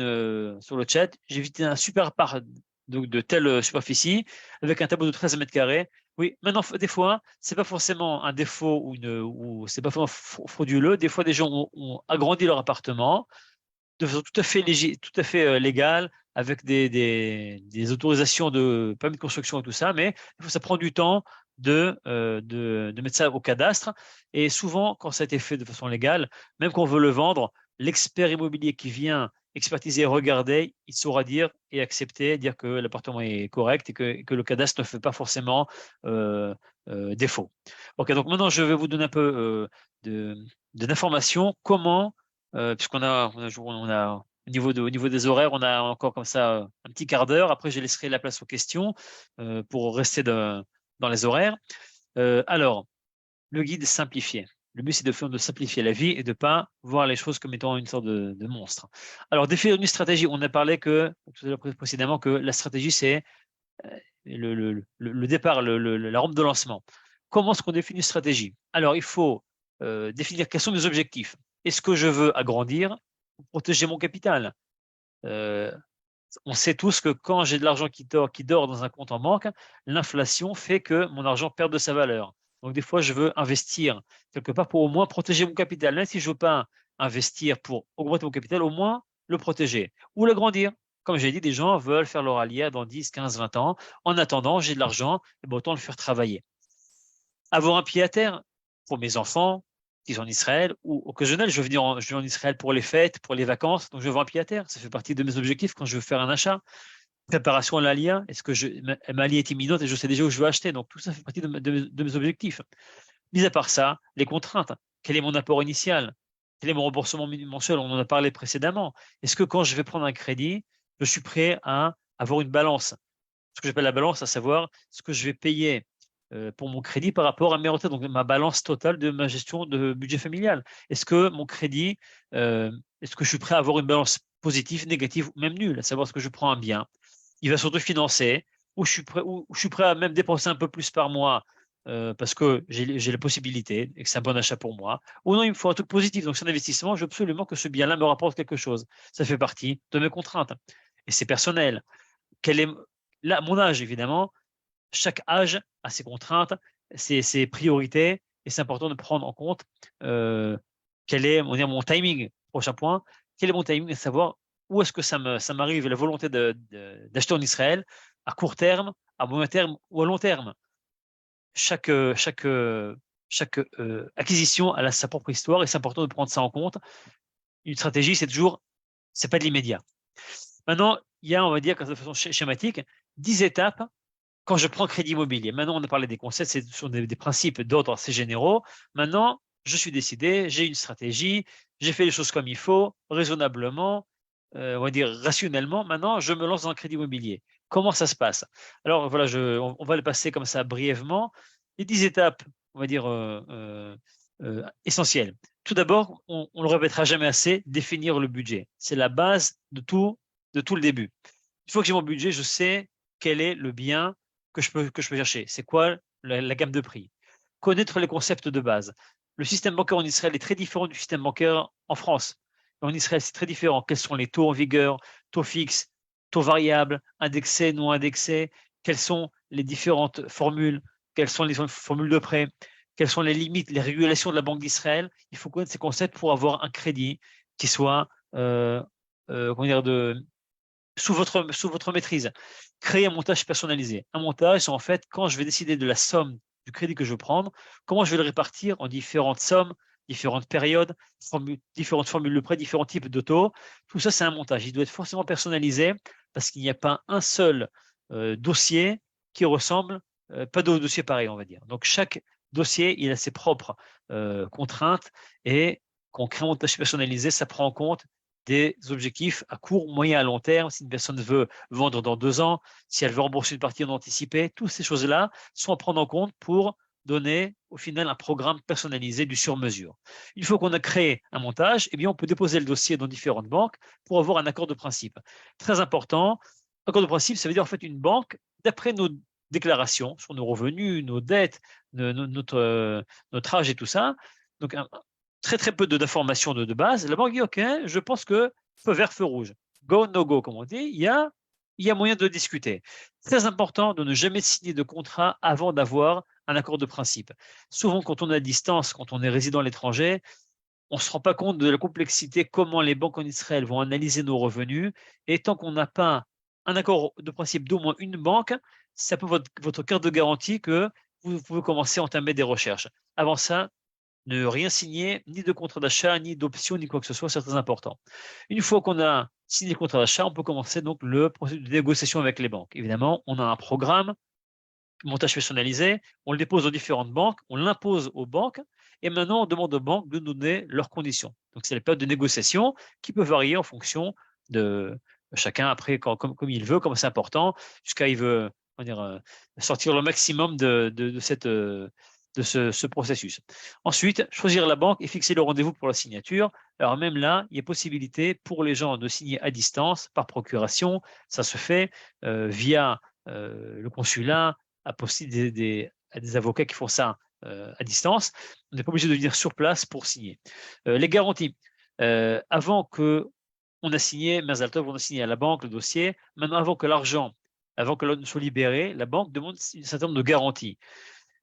sur le chat. J'ai visité un super parc de telle superficie avec un tableau de 13 mètres carrés. Oui, maintenant, des fois, c'est pas forcément un défaut ou c'est pas forcément frauduleux. Des fois, des gens ont agrandi leur appartement de façon tout à fait légale, avec des autorisations de permis de construction et tout ça, mais ça prend du temps de mettre ça au cadastre. Et souvent, quand ça a été fait de façon légale, même quand on veut le vendre, l'expert immobilier qui vient expertiser et regarder, il saura dire et accepter, dire que l'appartement est correct et que le cadastre ne fait pas forcément défaut. Ok, donc maintenant, je vais vous donner un peu d'informations. Comment puisqu'on a, au niveau des horaires, on a encore comme ça un petit quart d'heure. Après, je laisserai la place aux questions pour rester dans les horaires. Alors, le guide simplifié. Le but, c'est de simplifier la vie et de ne pas voir les choses comme étant une sorte de monstre. Alors, définir une stratégie. On a parlé précédemment que la stratégie, c'est le départ, la rampe de lancement. Comment est-ce qu'on définit une stratégie? Alors, il faut définir quels sont mes objectifs. Est-ce que je veux agrandir ou protéger mon capital? On sait tous que quand j'ai de l'argent qui dort dans un compte en banque, l'inflation fait que mon argent perd de sa valeur. Donc, des fois, je veux investir quelque part pour au moins protéger mon capital. Même si je ne veux pas investir pour augmenter mon capital, au moins le protéger ou l'agrandir. Comme j'ai dit, des gens veulent faire leur allié dans 10, 15, 20 ans. En attendant, j'ai de l'argent, et autant le faire travailler. Avoir un pied à terre pour mes enfants qui sont en Israël, ou occasionnel, je vais en Israël pour les fêtes, pour les vacances, donc je veux avoir un pied à terre. Ça fait partie de mes objectifs quand je veux faire un achat. Préparation à l'ALIA, est-ce que ma LIA est imminente et je sais déjà où je veux acheter, donc tout ça fait partie de mes objectifs. Mis à part ça, les contraintes. Quel est mon apport initial? Quel est mon remboursement mensuel? On en a parlé précédemment. Est-ce que quand je vais prendre un crédit, je suis prêt à avoir une balance? Ce que j'appelle la balance, à savoir ce que je vais payer pour mon crédit par rapport à mes retraites, donc ma balance totale de ma gestion de budget familial. Est-ce que mon crédit, est-ce que je suis prêt à avoir une balance positive, négative ou même nulle, à savoir ce que je prends un bien, il va s'autofinancer, ou je suis prêt à même dépenser un peu plus par mois parce que j'ai la possibilité et que c'est un bon achat pour moi, ou non, il me faut un truc positif, donc c'est un investissement, je veux absolument que ce bien-là me rapporte quelque chose. Ça fait partie de mes contraintes. Et c'est personnel. Là, mon âge, évidemment, chaque âge a ses contraintes, ses priorités, et c'est important de prendre en compte quel est mon timing. Prochain point, quel est mon timing, et savoir où est-ce que ça m'arrive, la volonté d'acheter en Israël à court terme, à moyen terme ou à long terme. Chaque acquisition a sa propre histoire et c'est important de prendre ça en compte. Une stratégie, c'est pas de l'immédiat. Maintenant, il y a, on va dire, de façon schématique, 10 étapes quand je prends crédit immobilier. Maintenant, on a parlé des concepts, ce sont des principes d'ordre assez généraux. Maintenant, je suis décidé, j'ai une stratégie, j'ai fait les choses comme il faut, raisonnablement, on va dire rationnellement. Maintenant, je me lance dans un crédit immobilier. Comment ça se passe? Alors, voilà, on va le passer comme ça brièvement. Les 10 étapes, on va dire, essentielles. Tout d'abord, on ne le répétera jamais assez, définir le budget. C'est la base de tout le début. Une fois que j'ai mon budget, je sais quel est le bien que je peux chercher. C'est quoi la gamme de prix? Connaître les concepts de base. Le système bancaire en Israël est très différent du système bancaire en France. En Israël, c'est très différent. Quels sont les taux en vigueur, taux fixes, taux variables, indexés, non indexés? Quelles sont les différentes formules? Quelles sont les formules de prêt? Quelles sont les limites, les régulations de la Banque d'Israël? Il faut connaître ces concepts pour avoir un crédit qui soit comment dire, sous votre maîtrise. Créer un montage personnalisé. Un montage, c'est en fait quand je vais décider de la somme du crédit que je veux prendre, comment je vais le répartir en différentes sommes, différentes périodes, différentes formules de prêt, différents types de taux. Tout ça, c'est un montage. Il doit être forcément personnalisé parce qu'il n'y a pas un seul dossier qui ressemble, pas de dossier pareil, on va dire. Donc, chaque dossier, il a ses propres contraintes et quand on crée un montage personnalisé, ça prend en compte des objectifs à court, moyen, à long terme. Si une personne veut vendre dans 2 ans, si elle veut rembourser une partie en anticipé, toutes ces choses-là sont à prendre en compte pour donner au final un programme personnalisé du sur-mesure. Une fois qu'on a créé un montage, eh bien, on peut déposer le dossier dans différentes banques pour avoir un accord de principe. Très important, accord de principe, ça veut dire en fait une banque, d'après nos déclarations sur nos revenus, nos dettes, notre âge et tout ça. Donc, très peu d'informations de base. La banque dit, OK, je pense que feu vert, feu rouge. Go, no go, comme on dit, il y a moyen de discuter. Très important de ne jamais signer de contrat avant d'avoir un accord de principe. Souvent, quand on est à distance, quand on est résident à l'étranger, on ne se rend pas compte de la complexité, comment les banques en Israël vont analyser nos revenus. Et tant qu'on n'a pas un accord de principe d'au moins une banque, c'est un peu votre carte de garantie que vous pouvez commencer à entamer des recherches. Avant ça, ne rien signer, ni de contrat d'achat, ni d'option, ni quoi que ce soit, c'est très important. Une fois qu'on a signé le contrat d'achat, on peut commencer donc le processus de négociation avec les banques. Évidemment, on a un programme, montage personnalisé, on le dépose aux différentes banques, on l'impose aux banques, et maintenant on demande aux banques de nous donner leurs conditions. Donc c'est la période de négociation qui peut varier en fonction de chacun après comme il veut, comme c'est important, jusqu'à il veut sortir le maximum de ce processus. Ensuite, choisir la banque et fixer le rendez-vous pour la signature. Alors même là, il y a possibilité pour les gens de signer à distance, par procuration. Ça se fait via le consulat, à poster des avocats qui font ça à distance. On n'est pas obligé de venir sur place pour signer. Les garanties. Avant que on a signé, Mazal Tov, on a signé à la banque le dossier. Maintenant, avant que l'homme soit libéré, la banque demande un certain nombre de garanties.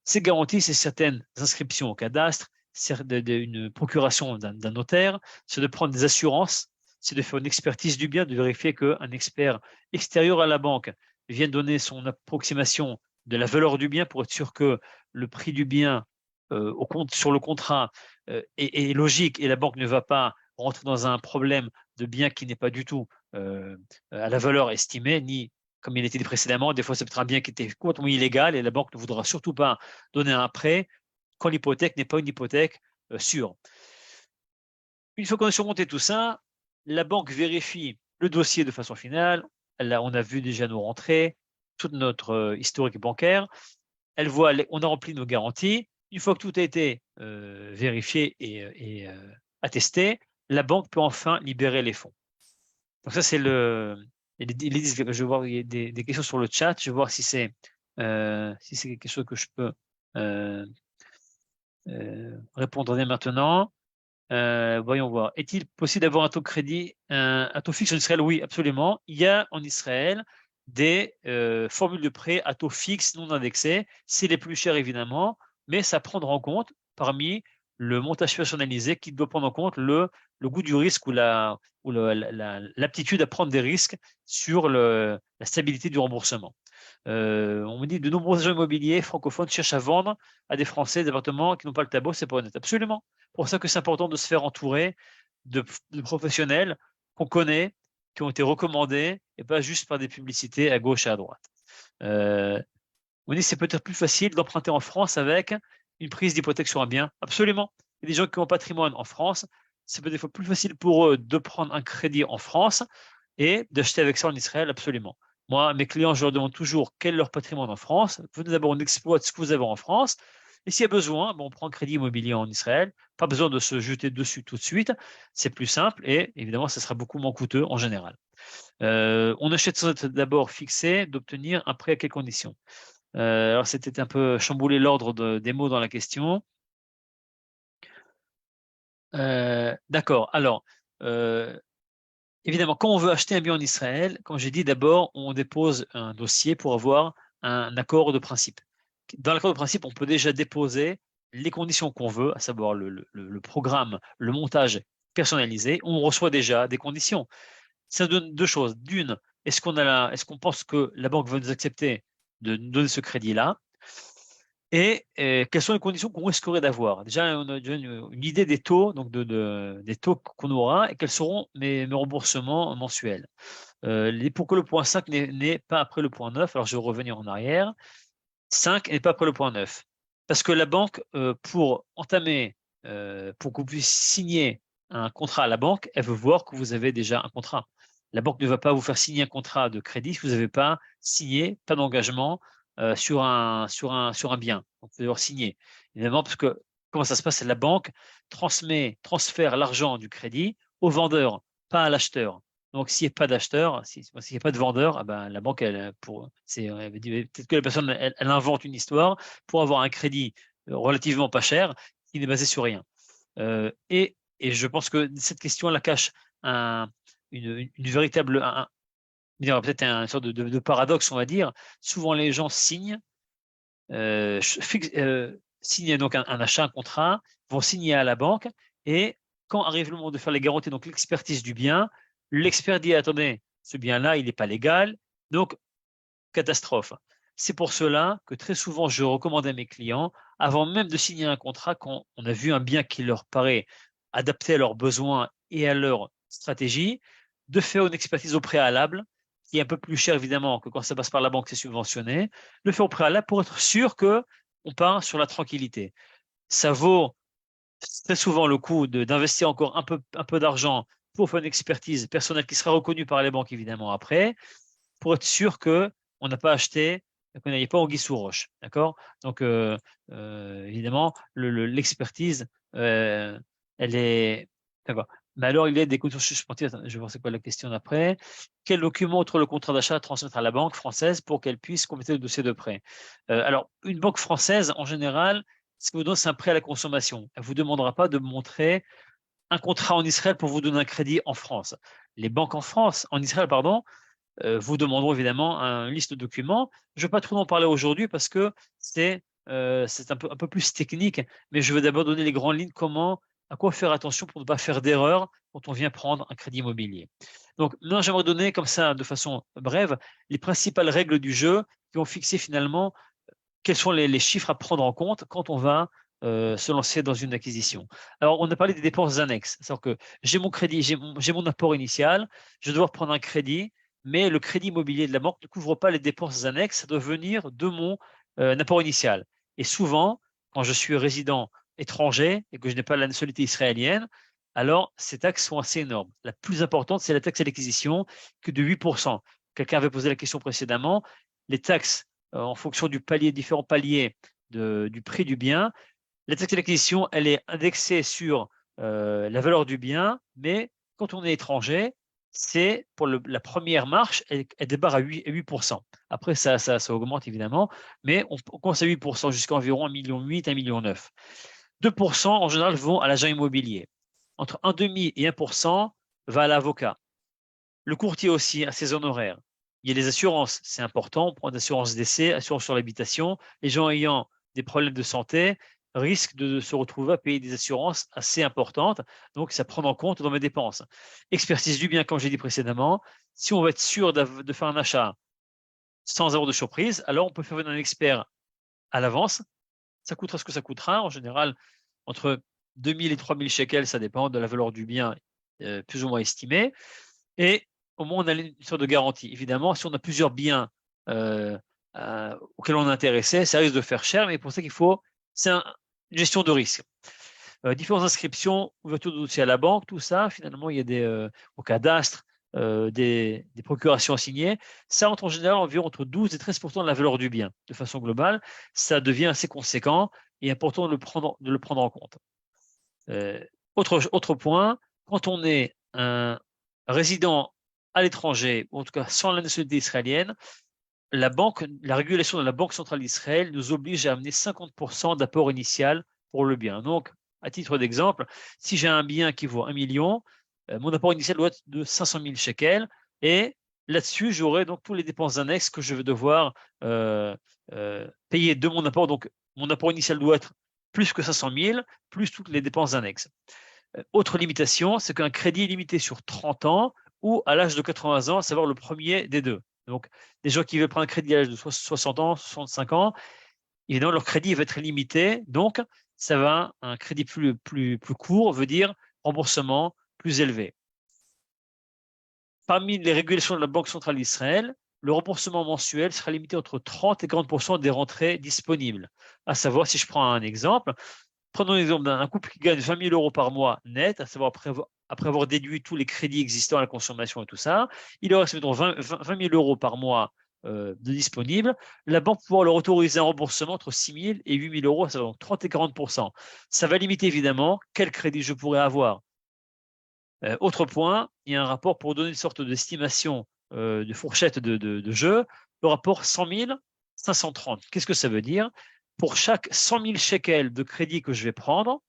Ces garanties, c'est certaines inscriptions au cadastre, une procuration d'un notaire, c'est de prendre des assurances, c'est de faire une expertise du bien, de vérifier qu'un expert extérieur à la banque vienne donner son approximation de la valeur du bien pour être sûr que le prix du bien sur le contrat est logique et la banque ne va pas rentrer dans un problème de bien qui n'est pas du tout à la valeur estimée, ni comme il était dit précédemment, des fois c'est peut-être un bien qui était complètement illégal et la banque ne voudra surtout pas donner un prêt quand l'hypothèque n'est pas une hypothèque sûre. Une fois qu'on a surmonté tout ça, la banque vérifie le dossier de façon finale. Là, on a vu déjà nos rentrées, toute notre historique bancaire. Elle voit, on a rempli nos garanties. Une fois que tout a été vérifié et attesté, la banque peut enfin libérer les fonds. Donc ça, c'est je vais voir, il y a des questions sur le chat. Je vais voir si c'est quelque chose que je peux répondre dès maintenant. Voyons voir. Est-il possible d'avoir un taux de crédit, un taux fixe en Israël? Oui, absolument. Il y a en Israël des formules de prêt à taux fixe non indexés. C'est les plus chers, évidemment, mais ça prendra en compte parmi le montage personnalisé qui doit prendre en compte le goût du risque ou l'aptitude à prendre des risques sur la stabilité du remboursement. On me dit de nombreux agents immobiliers francophones cherchent à vendre à des Français des appartements qui n'ont pas le tableau, c'est pas honnête. Absolument. Pour ça que c'est important de se faire entourer de professionnels qu'on connaît, qui ont été recommandés et pas juste par des publicités à gauche et à droite. On me dit c'est peut-être plus facile d'emprunter en France avec une prise d'hypothèque sur un bien. Absolument. Il y a des gens qui ont un patrimoine en France. C'est peut-être des fois plus facile pour eux de prendre un crédit en France et d'acheter avec ça en Israël. Absolument. Moi, mes clients, je leur demande toujours quel est leur patrimoine en France. Venez d'abord, on exploite ce que vous avez en France. Et s'il y a besoin, on prend un crédit immobilier en Israël. Pas besoin de se jeter dessus tout de suite. C'est plus simple et évidemment, ça sera beaucoup moins coûteux en général. On achète sans être d'abord fixé d'obtenir un prêt à quelles conditions. Alors, c'était un peu chambouler l'ordre des mots dans la question. D'accord. Alors, évidemment, quand on veut acheter un bien en Israël, comme j'ai dit, d'abord, on dépose un dossier pour avoir un accord de principe. Dans l'accord de principe, on peut déjà déposer les conditions qu'on veut, à savoir le programme, le montage personnalisé. On reçoit déjà des conditions. Ça donne deux choses. D'une, est-ce qu'on pense que la banque va nous accepter de nous donner ce crédit-là? Et quelles sont les conditions qu'on risquerait d'avoir? Déjà, on a déjà une idée des taux, donc des taux qu'on aura et quels seront mes remboursements mensuels. Pourquoi le point 5 n'est pas après le point 9? Alors, je vais revenir en arrière. 5 n'est pas après le point 9. Parce que la banque, pour entamer, pour que vous puissiez signer un contrat à la banque, elle veut voir que vous avez déjà un contrat. La banque ne va pas vous faire signer un contrat de crédit si vous n'avez pas signé, pas d'engagement sur un bien. Donc, vous devez devoir signer. Évidemment, parce que comment ça se passe? C'est la banque transfère l'argent du crédit au vendeur, pas à l'acheteur. Donc, s'il n'y a pas d'acheteur, s'il n'y a pas de vendeur, ah ben, la banque, peut-être que la personne, elle invente une histoire pour avoir un crédit relativement pas cher qui n'est basé sur rien. Et je pense que cette question, elle cache une véritable, peut-être une sorte de paradoxe, on va dire. Souvent, les gens signent donc un achat, un contrat, vont signer à la banque et quand arrive le moment de faire les garanties, donc l'expertise du bien, l'expert dit attendez, ce bien-là, il n'est pas légal, donc catastrophe. C'est pour cela que très souvent, je recommande à mes clients, avant même de signer un contrat, quand on a vu un bien qui leur paraît adapté à leurs besoins et à leur stratégie, de faire une expertise au préalable, qui est un peu plus cher évidemment que quand ça passe par la banque, c'est subventionné, le faire au préalable pour être sûr qu'on part sur la tranquillité. Ça vaut très souvent le coup d'investir encore un peu d'argent pour faire une expertise personnelle qui sera reconnue par les banques évidemment après, pour être sûr qu'on n'a pas acheté, qu'on n'aille pas au anguille sous roche. D'accord? Donc, évidemment, l'expertise, elle est. D'accord. Mais alors, il y a des conditions suspensives. Je vais voir c'est quoi la question d'après. Quel document outre le contrat d'achat transmettre à la banque française pour qu'elle puisse compléter le dossier de prêt? Alors, une banque française, en général, ce que vous donne, c'est un prêt à la consommation. Elle ne vous demandera pas de montrer un contrat en Israël pour vous donner un crédit en France. Les banques en Israël, pardon, vous demanderont évidemment une liste de documents. Je ne vais pas trop en parler aujourd'hui parce que c'est un peu plus technique, mais je vais d'abord donner les grandes lignes, à quoi faire attention pour ne pas faire d'erreur quand on vient prendre un crédit immobilier. Donc, maintenant, j'aimerais donner comme ça, de façon brève, les principales règles du jeu qui vont fixer finalement quels sont les chiffres à prendre en compte quand on va se lancer dans une acquisition. Alors, on a parlé des dépenses annexes. C'est-à-dire que j'ai mon crédit, j'ai mon apport initial, je dois prendre un crédit, mais le crédit immobilier de la banque ne couvre pas les dépenses annexes, ça doit venir de mon apport initial. Et souvent, quand je suis résident étranger et que je n'ai pas la nationalité israélienne, alors ces taxes sont assez énormes. La plus importante, c'est la taxe à l'acquisition, que de 8%. Quelqu'un avait posé la question précédemment. Les taxes, en fonction du palier, différents paliers du prix du bien, la taxe à l'acquisition, elle est indexée sur la valeur du bien, mais quand on est étranger, c'est pour la première marche, elle débarre à 8%. Après, ça augmente évidemment, mais on commence à 8% jusqu'à environ 1,8 million, 1,9 million. 2% en général vont à l'agent immobilier. Entre 1,5 et 1% va à l'avocat. Le courtier aussi a ses honoraires. Il y a les assurances, c'est important, on prend des assurances décès, assurance sur l'habitation. Les gens ayant des problèmes de santé risquent de se retrouver à payer des assurances assez importantes, donc ça prend en compte dans mes dépenses. Expertise du bien, comme j'ai dit précédemment, si on veut être sûr de faire un achat sans avoir de surprise, alors on peut faire venir un expert à l'avance. Ça coûtera ce que ça coûtera, en général entre 2 000 et 3 000 shekels, ça dépend de la valeur du bien plus ou moins estimée. Et au moins, on a une sorte de garantie. Évidemment, si on a plusieurs biens auxquels on est intéressé, ça risque de faire cher, mais pour ça qu'il faut, c'est une gestion de risque. Différentes inscriptions, ouverture de dossier à la banque, tout ça, finalement, il y a au cadastre, des procurations signées. Ça entre en général environ entre 12 et 13% de la valeur du bien. De façon globale, ça devient assez conséquent et important de le prendre en compte. Autre point, quand on est un résident à l'étranger, ou en tout cas sans la nationalité israélienne, la régulation de la Banque centrale d'Israël nous oblige à amener 50% d'apport initial pour le bien. Donc, à titre d'exemple, si j'ai un bien qui vaut 1 million, mon apport initial doit être de 500 000 shekels, et là-dessus, j'aurai donc toutes les dépenses annexes que je vais devoir payer de mon apport. Donc, mon apport initial doit être plus que 500 000, plus toutes les dépenses annexes. Autre limitation, c'est qu'un crédit est limité sur 30 ans ou à l'âge de 80 ans, à savoir le premier des deux. Donc, des gens qui veulent prendre un crédit à l'âge de 60 ans, 65 ans, évidemment, leur crédit va être limité. Donc, ça va, un crédit plus court veut dire remboursement plus élevé. Parmi les régulations de la Banque centrale d'Israël, le remboursement mensuel sera limité entre 30 et 40% des rentrées disponibles. À savoir, si je prends un exemple, prenons l'exemple d'un couple qui gagne 20 000 € par mois net, à savoir après avoir déduit tous les crédits existants à la consommation et tout ça, il aurait, mettons, 20 000 € par mois de disponibles. La banque pourra leur autoriser un remboursement entre 6 000 et 8 000 €, ça va donc 30 et 40%. Ça va limiter évidemment quel crédit je pourrais avoir. Autre point, il y a un rapport pour donner une sorte d'estimation de fourchette de jeu, le rapport 100 000, 530. Qu'est-ce que ça veut dire? Pour chaque 100 000 shekels de crédit que je vais prendre,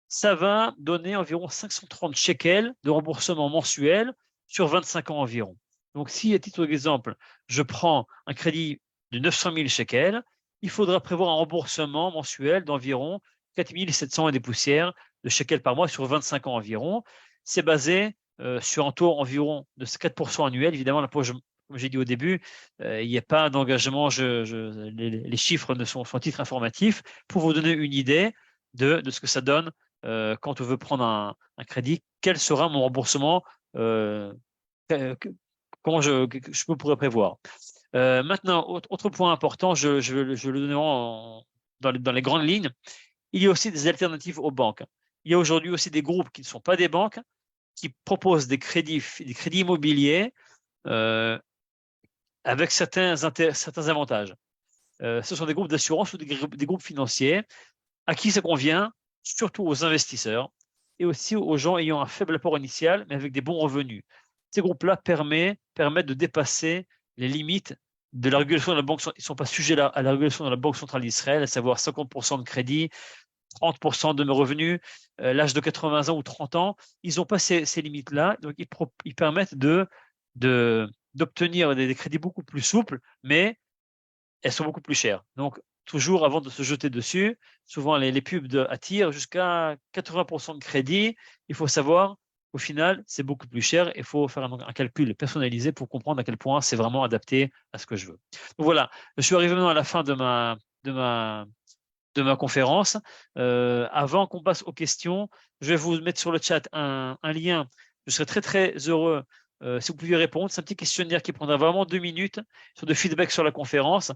ça va donner environ 530 shekels de remboursement mensuel sur 25 ans environ. Donc, si à titre d'exemple, je prends un crédit de 900 000 shekels, il faudra prévoir un remboursement mensuel d'environ 4 700 et des poussières de shekels par mois sur 25 ans environ. C'est basé sur un taux environ de 4% annuel. Évidemment, là, comme j'ai dit au début, il n'y a pas d'engagement, les chiffres ne sont à titre informatif pour vous donner une idée de ce que ça donne quand on veut prendre un crédit. Quel sera mon remboursement comment je pourrais prévoir. Maintenant, autre point important, je le donner dans les grandes lignes. Il y a aussi des alternatives aux banques. Il y a aujourd'hui aussi des groupes qui ne sont pas des banques, qui proposent des crédits immobiliers avec certains avantages. Ce sont des groupes d'assurance ou des groupes financiers à qui ça convient, surtout aux investisseurs et aussi aux gens ayant un faible apport initial, mais avec des bons revenus. Ces groupes-là permettent de dépasser les limites de la régulation de la banque. Ils ne sont pas sujets à la régulation de la Banque centrale d'Israël, à savoir 50% de crédit, 30% de mes revenus, l'âge de 80 ans ou 30 ans. Ils n'ont pas ces limites-là, donc ils permettent d'obtenir des crédits beaucoup plus souples, mais elles sont beaucoup plus chères. Donc, toujours avant de se jeter dessus, souvent les pubs attirent jusqu'à 80% de crédit. Il faut savoir, au final, c'est beaucoup plus cher. Il faut faire un calcul personnalisé pour comprendre à quel point c'est vraiment adapté à ce que je veux. Donc voilà, je suis arrivé maintenant à la fin de ma conférence. Avant qu'on passe aux questions, je vais vous mettre sur le chat un lien. Je serais très, très heureux si vous pouviez répondre. C'est un petit questionnaire qui prendra vraiment 2 minutes sur de feedback sur la conférence.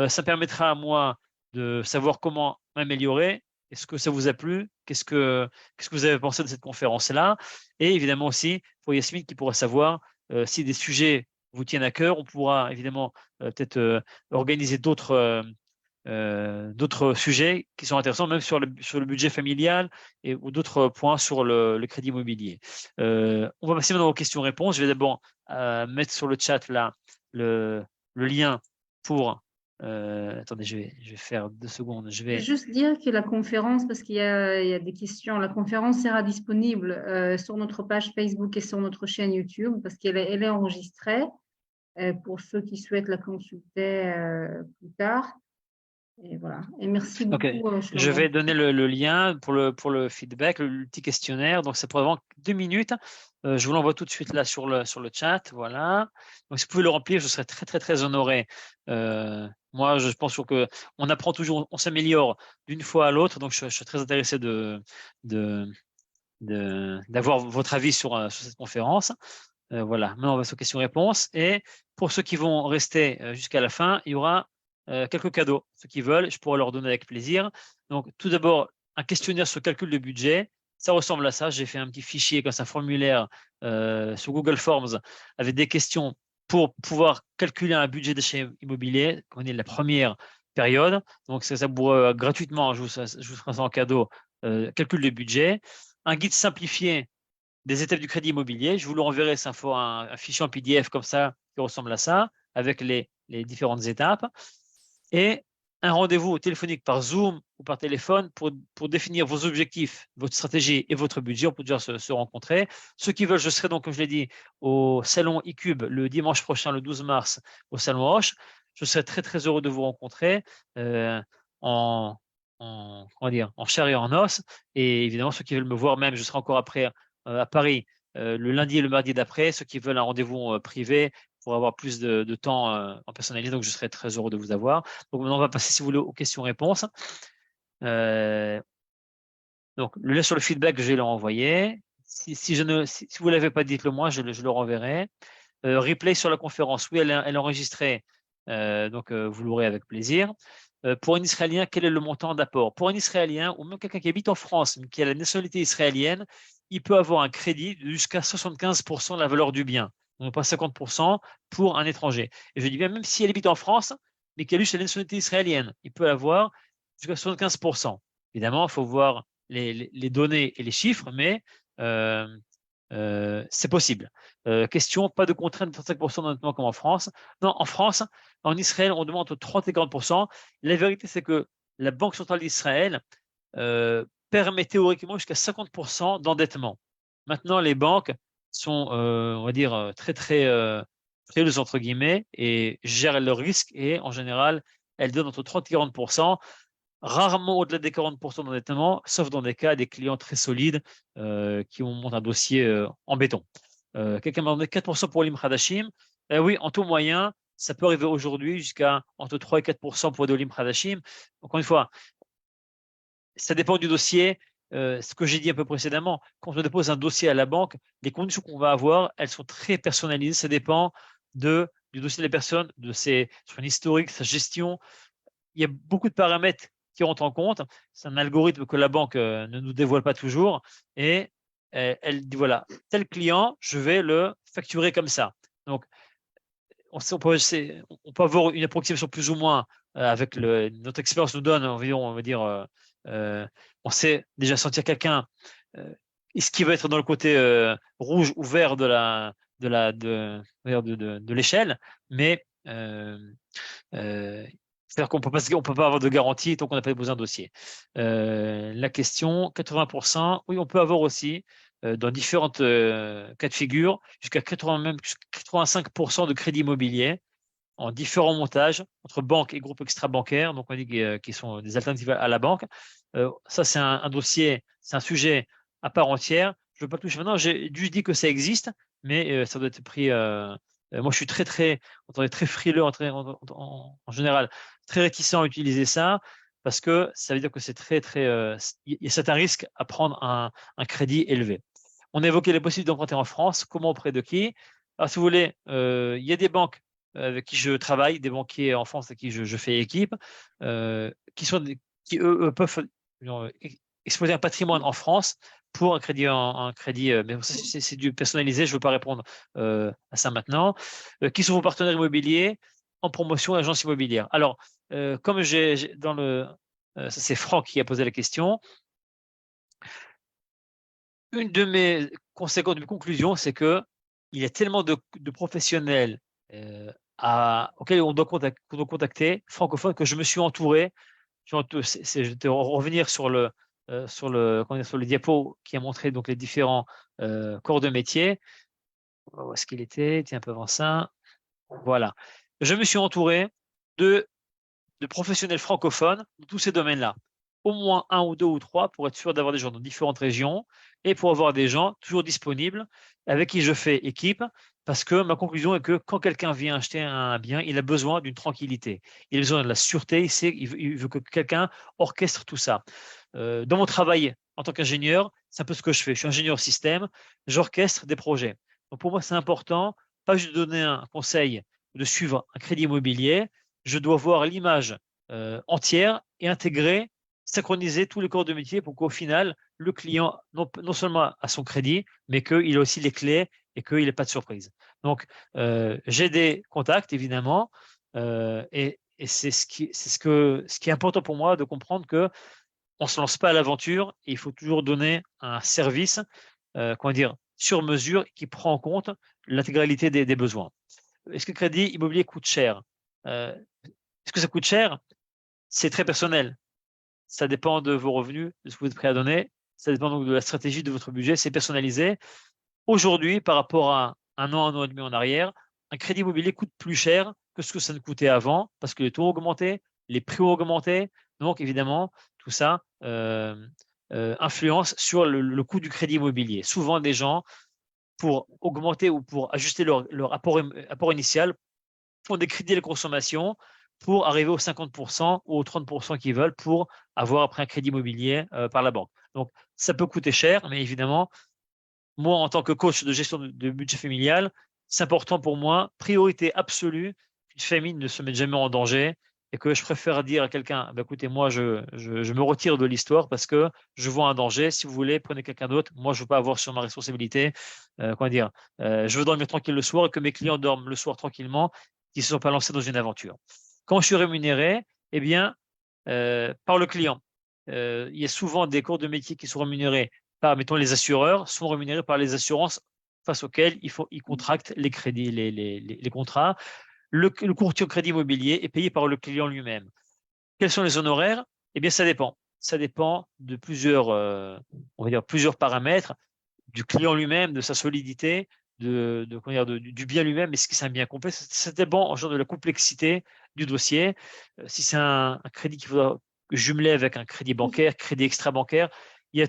Ça permettra à moi de savoir comment m'améliorer. Est-ce que ça vous a plu? Qu'est-ce que vous avez pensé de cette conférence-là? Et évidemment aussi, pour Yasmine qui pourra savoir si des sujets vous tiennent à cœur, on pourra évidemment peut-être organiser d'autres sujets qui sont intéressants, même sur le budget familial ou d'autres points sur le crédit immobilier. On va passer maintenant aux questions-réponses. Je vais d'abord mettre sur le chat là le lien pour... attendez, je vais faire 2 secondes. Je vais juste dire que la conférence, parce qu'il y a des questions, la conférence sera disponible sur notre page Facebook et sur notre chaîne YouTube, parce qu'elle est enregistrée pour ceux qui souhaitent la consulter plus tard. Et voilà. Et merci beaucoup. Okay. Je vais donner le lien pour le feedback, le petit questionnaire. Donc, ça prend vraiment 2 minutes. Je vous l'envoie tout de suite là sur le chat. Voilà. Donc, si vous pouvez le remplir, je serai très, très, très honoré. Moi, je pense qu'on apprend toujours, on s'améliore d'une fois à l'autre. Donc, je suis très intéressé d'avoir votre avis sur cette conférence. Voilà. Maintenant, on va sur questions-réponses. Et pour ceux qui vont rester jusqu'à la fin, il y aura quelques cadeaux. Ceux qui veulent, je pourrais leur donner avec plaisir. Donc, tout d'abord, un questionnaire sur calcul de budget. Ça ressemble à ça. J'ai fait un petit fichier comme ça, un formulaire sur Google Forms avec des questions pour pouvoir calculer un budget d'achat immobilier. On est la première période. Donc, ça pourrait gratuitement, je vous ferai ça en cadeau, calcul de budget. Un guide simplifié des étapes du crédit immobilier. Je vous le renverrai, c'est un fichier en PDF comme ça qui ressemble à ça, avec les différentes étapes. Et un rendez-vous téléphonique par Zoom ou par téléphone pour définir vos objectifs, votre stratégie et votre budget. On peut déjà se rencontrer. Ceux qui veulent, je serai donc, comme je l'ai dit, au salon eCube le dimanche prochain, le 12 mars, au salon Roche. Je serai très, très heureux de vous rencontrer en chair et en os. Et évidemment, ceux qui veulent me voir même, je serai encore après à Paris le lundi et le mardi d'après, ceux qui veulent un rendez-vous privé pour avoir plus de temps en personnalisé. Donc, je serai très heureux de vous avoir. Donc, maintenant, on va passer, si vous voulez, aux questions-réponses. Donc, le lien sur le feedback, je vais leur envoyer. Si vous ne l'avez pas, dites-le moi, je le renverrai. Replay sur la conférence, oui, elle est enregistrée, donc vous l'aurez avec plaisir. Pour un Israélien, quel est le montant d'apport? Pour un Israélien, ou même quelqu'un qui habite en France, mais qui a la nationalité israélienne, il peut avoir un crédit jusqu'à 75% de la valeur du bien, donc pas 50% pour un étranger. Et je dis bien, même si elle habite en France, mais qu'elle a juste la nationalité israélienne, il peut avoir jusqu'à 75%. Évidemment, il faut voir les données et les chiffres, mais c'est possible. Question, pas de contrainte de 35% d'endettement comme en France. Non, en France, en Israël, on demande entre 30 et 40%. La vérité, c'est que la Banque centrale d'Israël permet théoriquement jusqu'à 50% d'endettement. Maintenant, les banques sont, on va dire, très frileuses, entre guillemets, et gèrent le risque, et en général, elles donnent entre 30 et 40%. Rarement au-delà des 40% d'endettement, sauf dans des cas des clients très solides qui ont monté un dossier en béton. Quelqu'un m'a demandé 4% pour l'Im Hadashim. Oui, en taux moyen, ça peut arriver aujourd'hui jusqu'à entre 3 et 4% pour des l'Im Hadashim. Encore une fois, ça dépend du dossier. Ce que j'ai dit un peu précédemment, quand on dépose un dossier à la banque, les conditions qu'on va avoir, elles sont très personnalisées. Ça dépend du dossier de la personne, de son historique, sa gestion. Il y a beaucoup de paramètres qui rentrent en compte. C'est un algorithme que la banque ne nous dévoile pas toujours. Et elle dit, voilà, tel client, je vais le facturer comme ça. Donc, on peut avoir une approximation plus ou moins avec notre expérience nous donne environ, on va dire, on sait déjà sentir quelqu'un, ce qui va être dans le côté rouge ou vert de l'échelle, mais c'est-à-dire qu'on ne peut pas avoir de garantie tant qu'on n'a pas déposé un dossier. La question, 80%, oui, on peut avoir aussi, dans différentes cas de figure, jusqu'à 85% de crédit immobilier en différents montages entre banques et groupes extra-bancaires, donc on dit qui sont des alternatives à la banque. Ça, c'est un dossier, c'est un sujet à part entière. Je ne veux pas toucher maintenant, j'ai juste dit que ça existe, mais ça doit être pris. Moi, je suis très frileux en général, très réticent à utiliser ça parce que ça veut dire que c'est il y a certains risques à prendre un crédit élevé. On a évoqué les possibilités d'emprunter en France. Comment, auprès de qui? Alors, si vous voulez, il y a des banques avec qui je travaille, des banquiers en France avec qui je fais équipe, qui eux peuvent exploiter un patrimoine en France pour un crédit, mais c'est du personnalisé, je ne veux pas répondre à ça maintenant. Qui sont vos partenaires immobiliers en promotion agence immobilière? Alors, comme ça c'est Franck qui a posé la question. Une de mes conséquences, de mes conclusions, c'est que il y a tellement de professionnels auxquels on doit contacter, francophones, que je me suis entouré. Je vais revenir sur le diapo qui a montré donc les différents corps de métier. Où est-ce qu'il était? Tiens, un peu avant ça. Voilà. Je me suis entouré de professionnels francophones dans tous ces domaines-là. Au moins un ou deux ou trois pour être sûr d'avoir des gens dans différentes régions et pour avoir des gens toujours disponibles avec qui je fais équipe, parce que ma conclusion est que quand quelqu'un vient acheter un bien, il a besoin d'une tranquillité, il a besoin de la sûreté, il veut que quelqu'un orchestre tout ça. Dans mon travail en tant qu'ingénieur, c'est un peu ce que je fais. Je suis ingénieur système, j'orchestre des projets. Donc pour moi, c'est important, pas juste de donner un conseil, de suivre un crédit immobilier, je dois voir l'image entière et intégrer, synchroniser tous les corps de métier pour qu'au final, le client, non seulement a son crédit, mais qu'il a aussi les clés et qu'il n'ait pas de surprise. Donc, j'ai des contacts, évidemment, et c'est ce qui est important pour moi de comprendre que on ne se lance pas à l'aventure et il faut toujours donner un service, sur mesure qui prend en compte l'intégralité des besoins. Est-ce que le crédit immobilier coûte cher? Est-ce que ça coûte cher? C'est très personnel. Ça dépend de vos revenus, de ce que vous êtes prêt à donner. Ça dépend donc de la stratégie de votre budget. C'est personnalisé. Aujourd'hui, par rapport à un an et demi en arrière, un crédit immobilier coûte plus cher que ce que ça ne coûtait avant parce que les taux ont augmenté, les prix ont augmenté. Donc, évidemment, tout ça influence sur le coût du crédit immobilier. Souvent, des gens pour augmenter ou pour ajuster leur apport initial pour des crédits de consommation pour arriver aux 50% ou aux 30% qu'ils veulent pour avoir après un crédit immobilier par la banque. Donc, ça peut coûter cher, mais évidemment, moi, en tant que coach de gestion de budget familial, c'est important pour moi, priorité absolue, qu'une famille ne se mette jamais en danger et que je préfère dire à quelqu'un, bah, écoutez, moi, je me retire de l'histoire parce que je vois un danger. Si vous voulez, prenez quelqu'un d'autre. Moi, je ne veux pas avoir sur ma responsabilité, je veux dormir tranquille le soir et que mes clients dorment le soir tranquillement, qu'ils ne se sont pas lancés dans une aventure. Quand je suis rémunéré, eh bien, par le client. Il y a souvent des cours de métier qui sont rémunérés par, mettons, les assureurs, sont rémunérés par les assurances face auxquelles ils contractent les crédits, les contrats. Le courtier au crédit immobilier est payé par le client lui-même. Quels sont les honoraires? Eh bien, ça dépend. Ça dépend de plusieurs, on va dire, plusieurs paramètres, du client lui-même, de sa solidité, du bien lui-même. Est-ce que c'est un bien complet? Ça dépend en genre de la complexité du dossier. Si c'est un crédit qu'il faudra jumeler avec un crédit bancaire, crédit extra-bancaire, il y a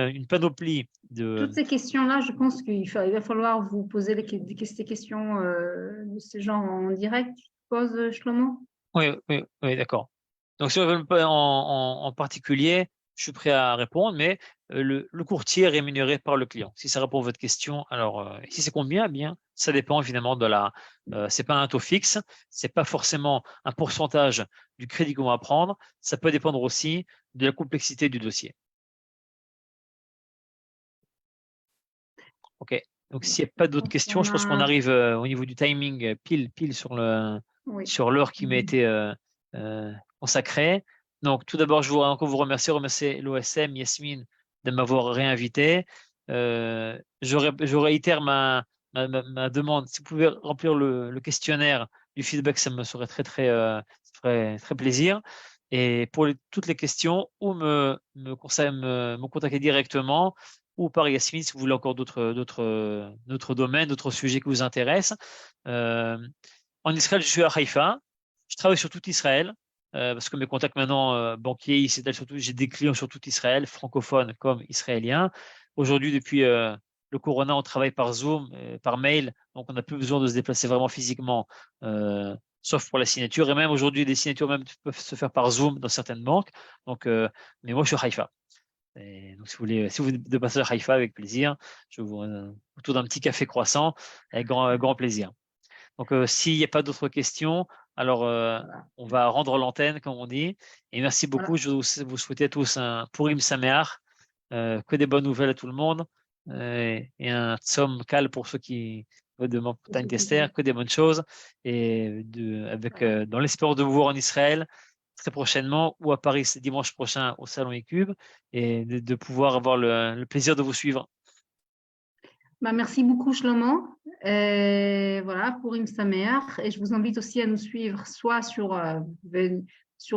une panoplie de… Toutes ces questions-là, je pense qu'il va falloir vous poser ces questions de ce genre en direct, je suppose, Shlomo? Oui, d'accord. Donc, si on veut en particulier, je suis prêt à répondre, mais le courtier est rémunéré par le client. Si ça répond à votre question, alors si c'est combien, bien, ça dépend évidemment de la. C'est pas un taux fixe, c'est pas forcément un pourcentage du crédit qu'on va prendre. Ça peut dépendre aussi de la complexité du dossier. Ok. Donc, s'il n'y a pas d'autres questions, je pense qu'on arrive au niveau du timing pile sur l'heure qui m'a été consacrée. Donc, tout d'abord, je voudrais encore vous remercier l'OSM, Yasmine, de m'avoir réinvité. Je réitère ma demande. Si vous pouvez remplir le questionnaire du feedback, ça me ferait très plaisir. Et pour toutes les questions, ou me contacter directement, ou par Yasmine, si vous voulez encore d'autres domaines, d'autres sujets qui vous intéressent. En Israël, je suis à Haïfa. Je travaille sur tout Israël, parce que mes contacts maintenant banquiers, ils s'étalent surtout. J'ai des clients sur tout Israël, francophones comme israéliens. Aujourd'hui, depuis le Corona, on travaille par Zoom, par mail, donc on n'a plus besoin de se déplacer vraiment physiquement, sauf pour la signature. Et même aujourd'hui, les signatures même peuvent se faire par Zoom dans certaines banques. Donc, mais moi, je suis à Haïfa. Et donc, si vous de passer à Haïfa, avec plaisir, je vous autour d'un petit café croissant, avec grand plaisir. Donc, s'il n'y a pas d'autres questions, alors on va rendre l'antenne, comme on dit. Et merci beaucoup. Voilà. Je vous souhaite à tous un Purim Sameach, que des bonnes nouvelles à tout le monde, et un Tzom Kal pour ceux qui veulent de montagne d'Esther, que des bonnes choses, et dans l'espérance de vous voir en Israël très prochainement, ou à Paris dimanche prochain au Salon eCube, et de pouvoir avoir le plaisir de vous suivre. Bah, merci beaucoup, Shlomo. Voilà, Purim Sameach. Et je vous invite aussi à nous suivre soit sur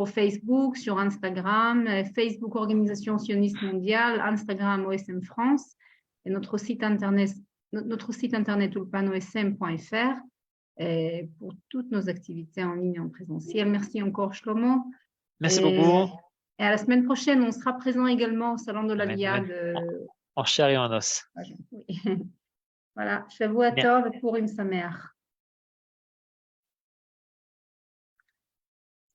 Facebook, sur Instagram, Facebook Organisation Sioniste Mondiale, Instagram OSM France, et notre site internet ulpanosm.fr pour toutes nos activités en ligne et en présentiel. Merci encore, Shlomo. Merci beaucoup. Et à la semaine prochaine, on sera présent également au Salon de l'Aliyah. En chair et en os. Oui. Voilà, Shavuot Tov et Purim Sameach.